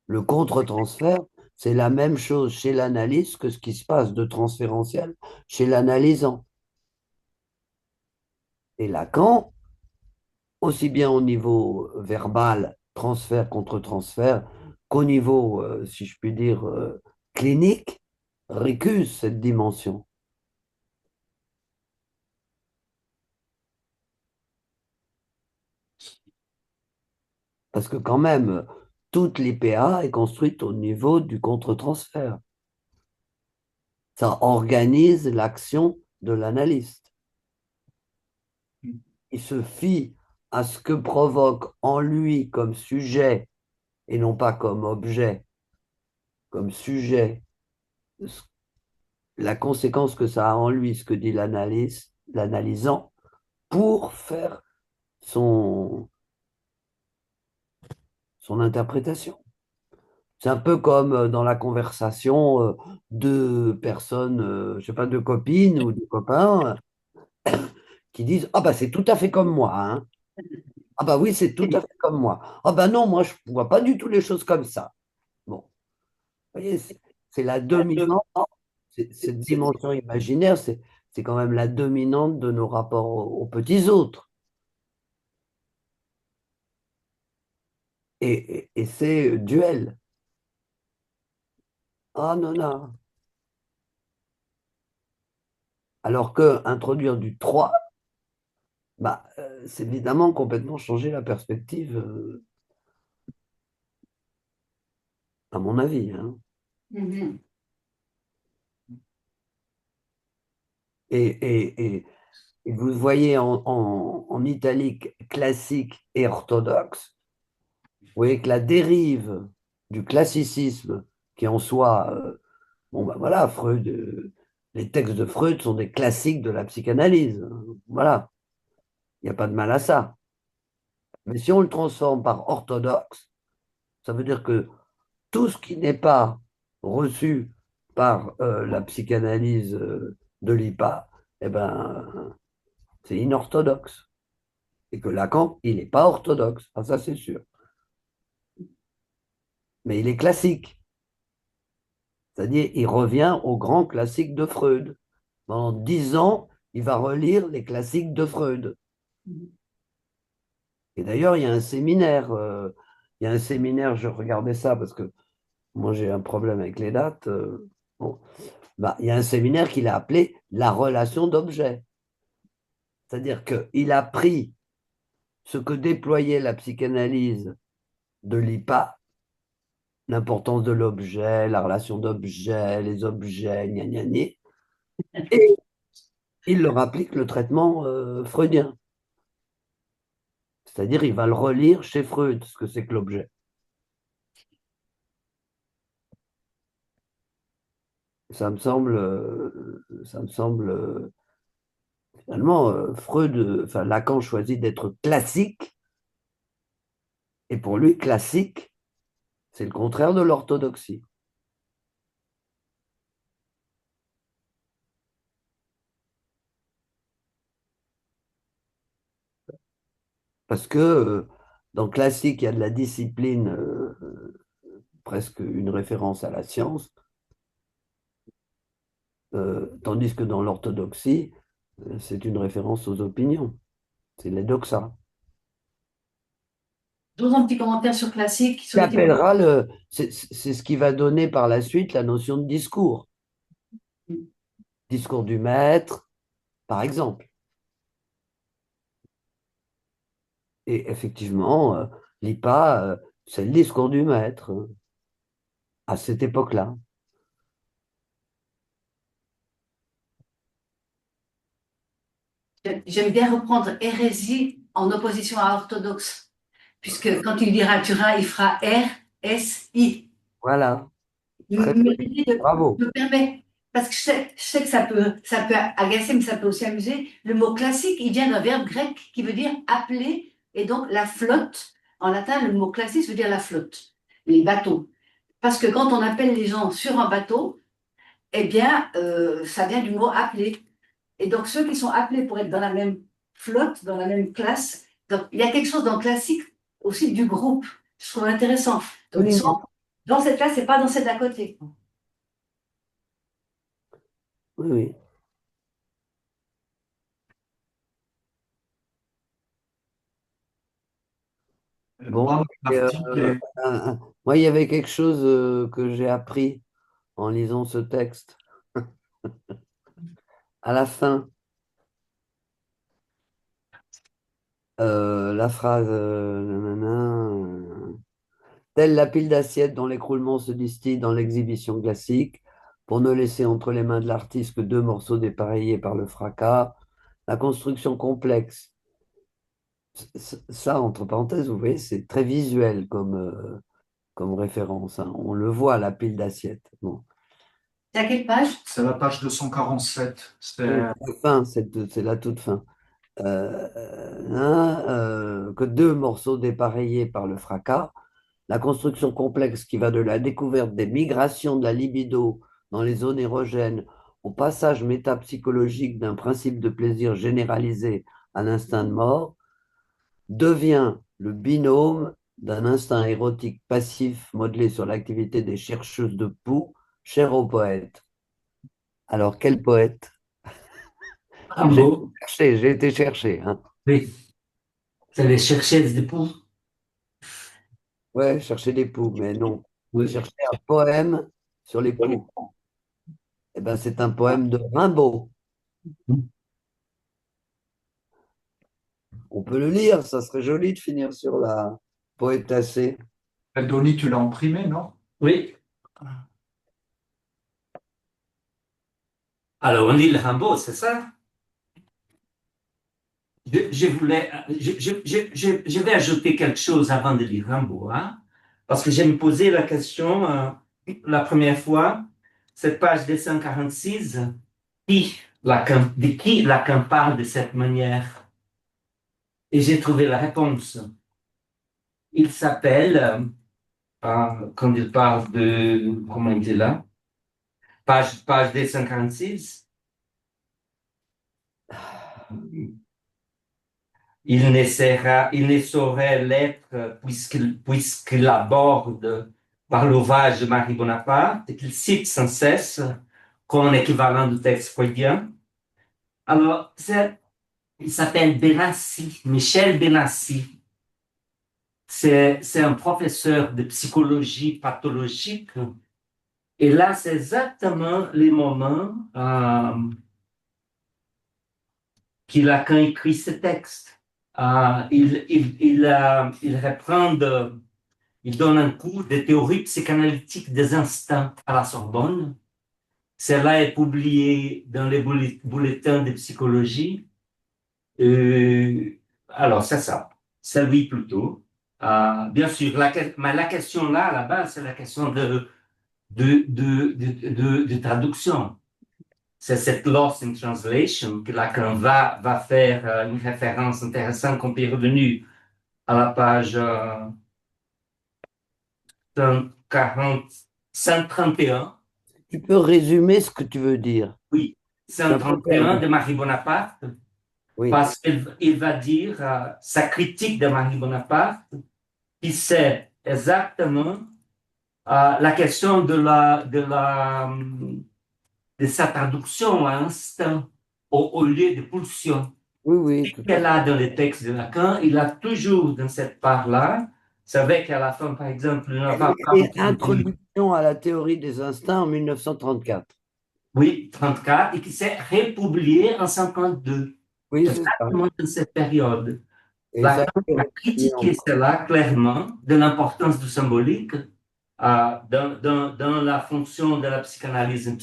Speaker 1: Le contre-transfert, c'est la même chose chez l'analyste que ce qui se passe de transférentiel chez l'analysant. Et Lacan, aussi bien au niveau verbal, transfert contre transfert, qu'au niveau, si je puis dire, clinique, récuse cette dimension. Parce que quand même, toute l'IPA est construite au niveau du contre-transfert. Ça organise l'action de l'analyste. Il se fie à ce que provoque en lui comme sujet, et non pas comme objet, comme sujet, la conséquence que ça a en lui, ce que dit l'analysant, pour faire son, son interprétation. C'est un peu comme dans la conversation, deux personnes, je ne sais pas, deux copines ou deux copains qui disent: Ah bah c'est tout à fait comme moi, hein. Ah bah oui, c'est tout à fait comme moi. Ah bah non, moi je ne vois pas du tout les choses comme ça. Bon, vous voyez, c'est la dominante, cette dimension imaginaire, c'est quand même la dominante de nos rapports aux petits autres. Et c'est duel. Ah non, non. Alors que introduire du 3, bah, c'est évidemment complètement changer la perspective, à mon avis, hein.
Speaker 4: Mhm.
Speaker 1: Et vous voyez en italique classique et orthodoxe, vous voyez que la dérive du classicisme, qui en soi, bon ben voilà, Freud, les textes de Freud sont des classiques de la psychanalyse. Voilà, il n'y a pas de mal à ça. Mais si on le transforme par orthodoxe, ça veut dire que tout ce qui n'est pas reçu par la psychanalyse de l'IPA, eh ben, c'est inorthodoxe. Et que Lacan, il n'est pas orthodoxe. Ah, ça, c'est sûr. Mais il est classique. C'est-à-dire, il revient aux grands classiques de Freud. Pendant 10 ans, il va relire les classiques de Freud. Et d'ailleurs, il y a un séminaire, je regardais ça parce que moi j'ai un problème avec les dates. Bon, bah, il y a un séminaire qu'il a appelé la relation d'objet. C'est-à-dire qu'il a pris ce que déployait la psychanalyse de l'IPA, l'importance de l'objet, la relation d'objet, les objets, gna gna gna. Et il leur applique le traitement freudien. C'est-à-dire, il va le relire chez Freud, ce que c'est que l'objet. Ça me semble finalement, enfin, Lacan choisit d'être classique, et pour lui, classique, c'est le contraire de l'orthodoxie. Parce que dans classique, il y a de la discipline, presque une référence à la science, tandis que dans l'orthodoxie, c'est une référence aux opinions. C'est les doxas.
Speaker 4: J'ose un petit commentaire sur classique, sur
Speaker 1: Il
Speaker 4: l'étymologie.
Speaker 1: appellera c'est ce qui va donner par la suite la notion de discours. Discours du maître, par exemple. Et effectivement, l'IPA, c'est le discours du maître à cette époque-là.
Speaker 4: J'aime bien reprendre hérésie en opposition à orthodoxe, puisque quand il dira Turin, il fera R, S, I.
Speaker 1: Voilà, très
Speaker 4: Mais
Speaker 1: bien.
Speaker 4: l'idée
Speaker 1: Bravo.
Speaker 4: me permet, parce que je sais que ça peut agacer, mais ça peut aussi amuser. Le mot classique, il vient d'un verbe grec qui veut dire appeler, et donc la flotte. En latin, le mot classique veut dire la flotte, les bateaux. Parce que quand on appelle les gens sur un bateau, eh bien, ça vient du mot appeler. Et donc, ceux qui sont appelés pour être dans la même flotte, dans la même classe, donc il y a quelque chose dans le classique aussi du groupe. Je trouve intéressant. Donc, ils sont dans cette classe et pas dans celle d'à côté.
Speaker 1: Oui, oui. Bon, et, moi, il y avait quelque chose que j'ai appris en lisant ce texte. À la fin, la phrase telle la pile d'assiettes dont l'écroulement se distille dans l'exhibition classique, pour ne laisser entre les mains de l'artiste que deux morceaux dépareillés par le fracas, la construction complexe. Ça, entre parenthèses, vous voyez, c'est très visuel comme référence, hein. On le voit, la pile d'assiettes. Bon.
Speaker 4: C'est à quelle page?
Speaker 2: C'est la page 247.
Speaker 1: La fin, c'est la toute fin. Que deux morceaux dépareillés par le fracas, la construction complexe qui va de la découverte des migrations de la libido dans les zones érogènes au passage métapsychologique d'un principe de plaisir généralisé à l'instinct de mort, devient le binôme d'un instinct érotique passif modelé sur l'activité des chercheuses de poux, cher au poète. Alors, quel poète?
Speaker 3: Rimbaud,
Speaker 1: J'ai été chercher, hein.
Speaker 3: oui, c'est les chercheuses de poux.
Speaker 1: Ouais, chercher des poux, mais non.
Speaker 3: Oui.
Speaker 1: Chercher un poème sur les poux. Eh ben, c'est un poème de Rimbaud. On peut le lire, ça serait joli de finir sur la poétassée.
Speaker 2: Denis, tu l'as imprimé, non?
Speaker 3: Oui. Alors, on lit le Rimbaud, c'est ça? Je vais ajouter quelque chose avant de lire Rimbaud, hein? Parce que j'ai me posé la question la première fois, cette page 246, de qui Lacan parle de cette manière? Et j'ai trouvé la réponse. Il s'appelle, quand il parle de, comment il dit là? Page 246. Il ne saurait l'être puisqu'il aborde par l'ouvrage de Marie Bonaparte et qu'il cite sans cesse comme un équivalent du texte freudien. Alors, il s'appelle Benassi, Michel Benassi. C'est un professeur de psychologie pathologique. Et là, c'est exactement les moments qu'il a quand écrit ce texte. Il reprend il donne un cours de théorie psychanalytique des instincts à la Sorbonne. Cela est publié dans les bulletins de psychologie. Alors, c'est ça. C'est lui plutôt. Bien sûr, mais la question là, à la base, c'est la question de traduction. C'est cette loss in translation que Lacan va faire une référence intéressante qu'on peut revenir à la page 140, 131.
Speaker 1: Tu peux résumer ce que tu veux dire.
Speaker 3: Oui,
Speaker 1: Je suis un peu
Speaker 3: 131
Speaker 1: perdu.
Speaker 3: de Marie Bonaparte,
Speaker 1: Oui,
Speaker 3: parce qu'il va dire sa critique de Marie Bonaparte, qui c'est exactement la question de sa traduction à instinct au lieu de pulsion.
Speaker 1: oui, oui, tout à
Speaker 3: Qu'elle
Speaker 1: fait.
Speaker 3: a dans les textes de Lacan, il a toujours dans cette part-là, c'est vrai qu'à la fin, par exemple, il n'a
Speaker 1: Elle a
Speaker 3: pas
Speaker 1: écrit
Speaker 3: beaucoup.
Speaker 1: Introduction à la théorie des instincts en 1934.
Speaker 3: Oui, 34, et qui s'est republié en 52,
Speaker 1: Oui, c'est ça.
Speaker 3: exactement dans cette période.
Speaker 1: Et ça a
Speaker 3: Lacan
Speaker 1: été
Speaker 3: a
Speaker 1: repris
Speaker 3: critiqué cela clairement, de l'importance du symbolique dans la fonction de la psychanalyse en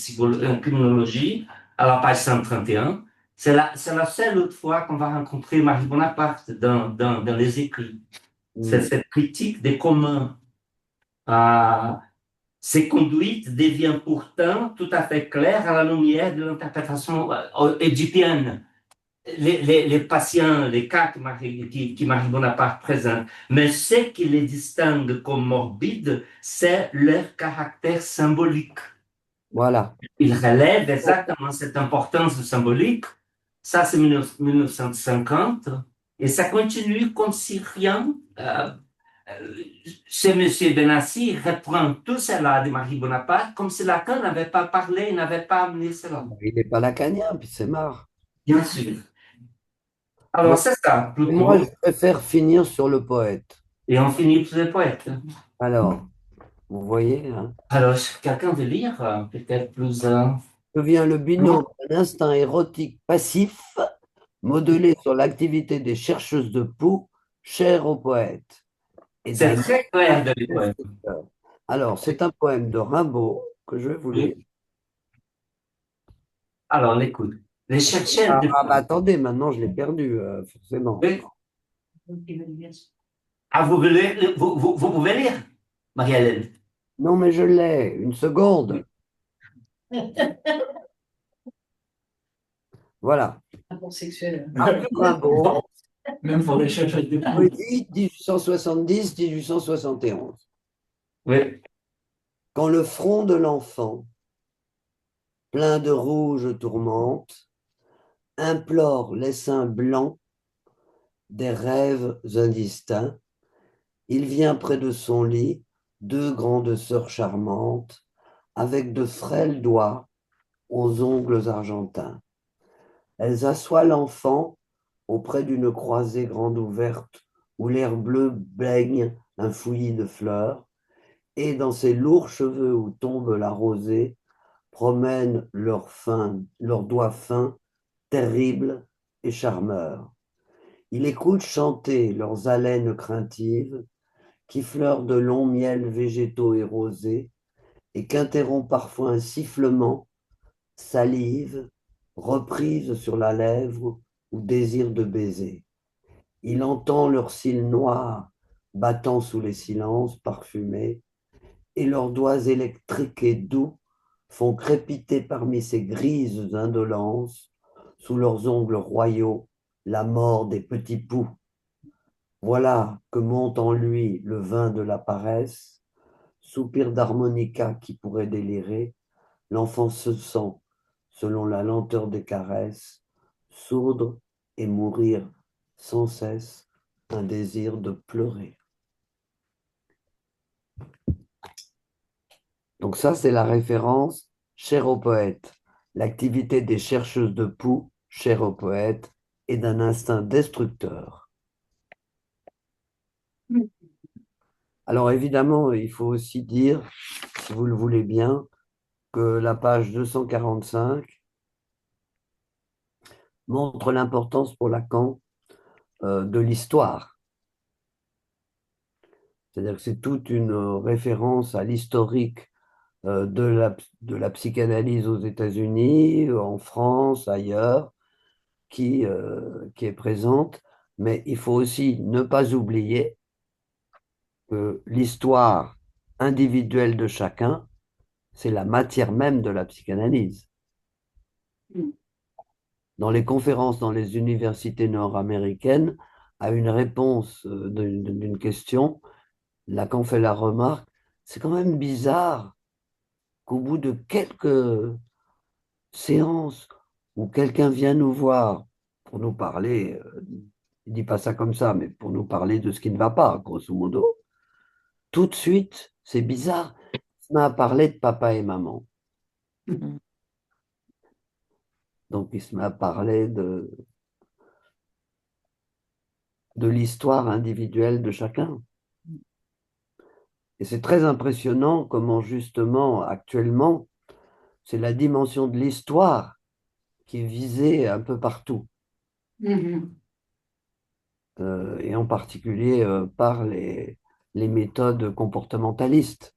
Speaker 3: criminologie, à la page 131. C'est la seule autre fois qu'on va rencontrer Marie Bonaparte dans les écrits. C'est
Speaker 1: Mm.
Speaker 3: cette critique des communs. Euh, Ces conduites deviennent pourtant tout à fait claires à la lumière de l'interprétation édipienne. Les patients, les cas que Marie Bonaparte présente, mais ce qui les distingue comme morbides, c'est leur caractère symbolique.
Speaker 1: Voilà.
Speaker 3: Ils relèvent exactement cette importance du symbolique. Ça, c'est 1950, et ça continue comme si rien. Ce monsieur Benassi reprend tout cela de Marie Bonaparte comme si Lacan n'avait pas parlé, n'avait pas amené cela.
Speaker 1: Il n'est pas lacanien, puis c'est marre.
Speaker 3: Bien sûr. Alors,
Speaker 1: Moi,
Speaker 3: c'est ça,
Speaker 1: moi,
Speaker 3: plutôt.
Speaker 1: je préfère finir sur le poète.
Speaker 3: Et on finit sur les poètes.
Speaker 1: Alors, vous voyez, hein,
Speaker 3: Alors, quelqu'un veut lire, peut-être plus.
Speaker 1: devient le binôme d'un instinct érotique passif, modelé sur l'activité des chercheuses de poux, chère au poète, et
Speaker 3: C'est
Speaker 1: d'un
Speaker 3: très clair dans les poèmes.
Speaker 1: destructeur. Alors, c'est un poème de Rimbaud que je vais vous lire.
Speaker 3: Oui. Alors, on écoute. Les chercheurs de.
Speaker 1: Bah, attendez, maintenant je l'ai perdu, forcément.
Speaker 3: Oui. Ah, vous pouvez lire, Marie-Hélène.
Speaker 1: Non, mais je l'ai, une seconde. Voilà.
Speaker 4: Rapport sexuel.
Speaker 1: Rimbaud,
Speaker 5: Même pour les chercheurs de
Speaker 1: poésie 1870-1871.
Speaker 3: Oui.
Speaker 1: Quand le front de l'enfant, plein de rouge tourmente, implore les seins blancs des rêves indistincts, il vient près de son lit, deux grandes sœurs charmantes, avec de frêles doigts aux ongles argentins. Elles assoient l'enfant auprès d'une croisée grande ouverte où l'air bleu baigne un fouillis de fleurs, et dans ses lourds cheveux où tombe la rosée, promènent leurs doigts fins, terribles et charmeurs. Il écoute chanter leurs haleines craintives, qui fleurent de longs miels végétaux et rosés, et qu'interrompt parfois un sifflement, salive, reprise sur la lèvre ou désir de baiser. Il entend leurs cils noirs battant sous les silences parfumés, et leurs doigts électriques et doux font crépiter parmi ces grises indolences, sous leurs ongles royaux, la mort des petits poux. Voilà que monte en lui le vin de la paresse, soupir d'harmonica qui pourrait délirer, l'enfant se sent, selon la lenteur des caresses, sourdre et mourir sans cesse un désir de pleurer. Donc ça, c'est la référence chère au poète. L'activité des chercheuses de poux, chère au poète, est d'un instinct destructeur. Alors évidemment, il faut aussi dire, si vous le voulez bien, que la page 245 montre l'importance pour Lacan de l'histoire. C'est-à-dire que c'est toute une référence à l'historique de la psychanalyse aux États-Unis, en France, ailleurs, qui est présente. Mais il faut aussi ne pas oublier que l'histoire individuelle de chacun, c'est la matière même de la psychanalyse. Dans les conférences dans les universités nord-américaines, à une réponse d'une question, Lacan fait la remarque, c'est quand même bizarre qu'au bout de quelques séances où quelqu'un vient nous voir pour nous parler, il dit pas ça comme ça, mais pour nous parler de ce qui ne va pas, grosso modo, tout de suite, c'est bizarre, on a parlé de papa et maman. Donc il se met à parler de l'histoire individuelle de chacun. Et c'est très impressionnant comment justement, actuellement, c'est la dimension de l'histoire qui est visée un peu partout. Et en particulier par les méthodes comportementalistes,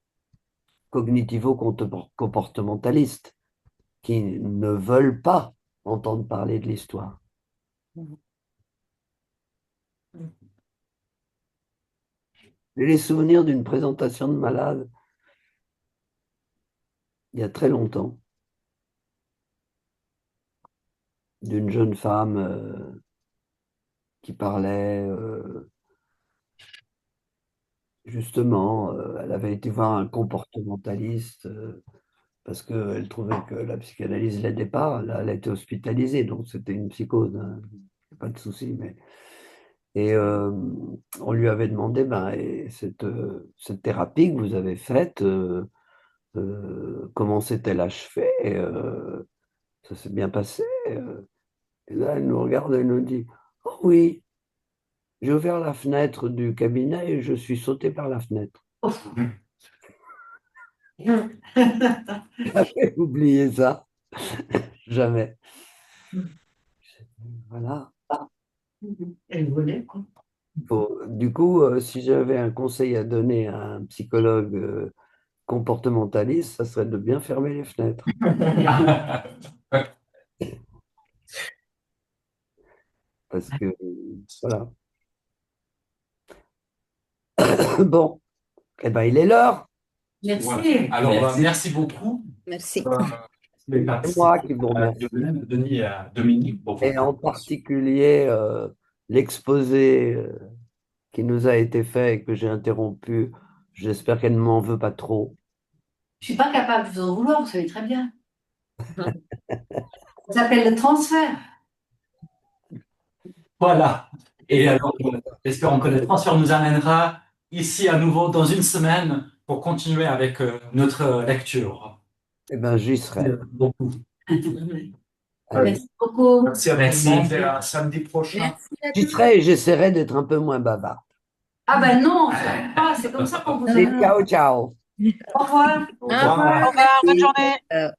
Speaker 1: cognitivo-comportementalistes, qui ne veulent pas entendre parler de l'histoire. J'ai les souvenirs d'une présentation de malade il y a très longtemps, d'une jeune femme qui parlait justement, elle avait été voir un comportementaliste parce qu'elle trouvait que la psychanalyse ne l'aidait pas. Là, elle a été hospitalisée, donc c'était une psychose, hein, pas de souci. Et on lui avait demandé, ben, et cette thérapie que vous avez faite, comment s'est-elle achevée? Ça s'est bien passé? Et là, elle nous regarde et nous dit, oh oui, j'ai ouvert la fenêtre du cabinet et je suis sauté par la fenêtre. J'avais oublié ça. Jamais. Voilà.
Speaker 4: Elle volait, quoi.
Speaker 1: Bon, du coup, si j'avais un conseil à donner à un psychologue comportementaliste, ça serait de bien fermer les fenêtres. Parce que, voilà. Bon, eh ben, il est l'heure.
Speaker 4: Merci.
Speaker 5: Voilà. Alors, merci beaucoup.
Speaker 7: Merci.
Speaker 1: C'est moi qui vous remercie.
Speaker 5: Denis et à Dominique pour
Speaker 1: Et en particulier, l'exposé qui nous a été fait et que j'ai interrompu. J'espère qu'elle ne m'en veut pas trop.
Speaker 4: Je suis pas capable de vous en vouloir, vous savez très bien. Ça s'appelle le transfert.
Speaker 5: Voilà. Et alors, espérons que le transfert nous amènera ici à nouveau dans une semaine pour continuer avec notre lecture.
Speaker 1: Eh bien, j'y serai.
Speaker 5: Beaucoup.
Speaker 1: Allez.
Speaker 4: Merci beaucoup.
Speaker 2: Merci à tout le monde et à samedi prochain.
Speaker 1: J'y serai et j'essaierai d'être un peu moins bavard.
Speaker 4: Ah ben non, c'est comme ça qu'on vous
Speaker 1: Allez,
Speaker 4: aime.
Speaker 1: ciao, ciao.
Speaker 4: Au revoir.
Speaker 7: Au revoir.
Speaker 8: Au revoir, bonne journée.
Speaker 7: Euh,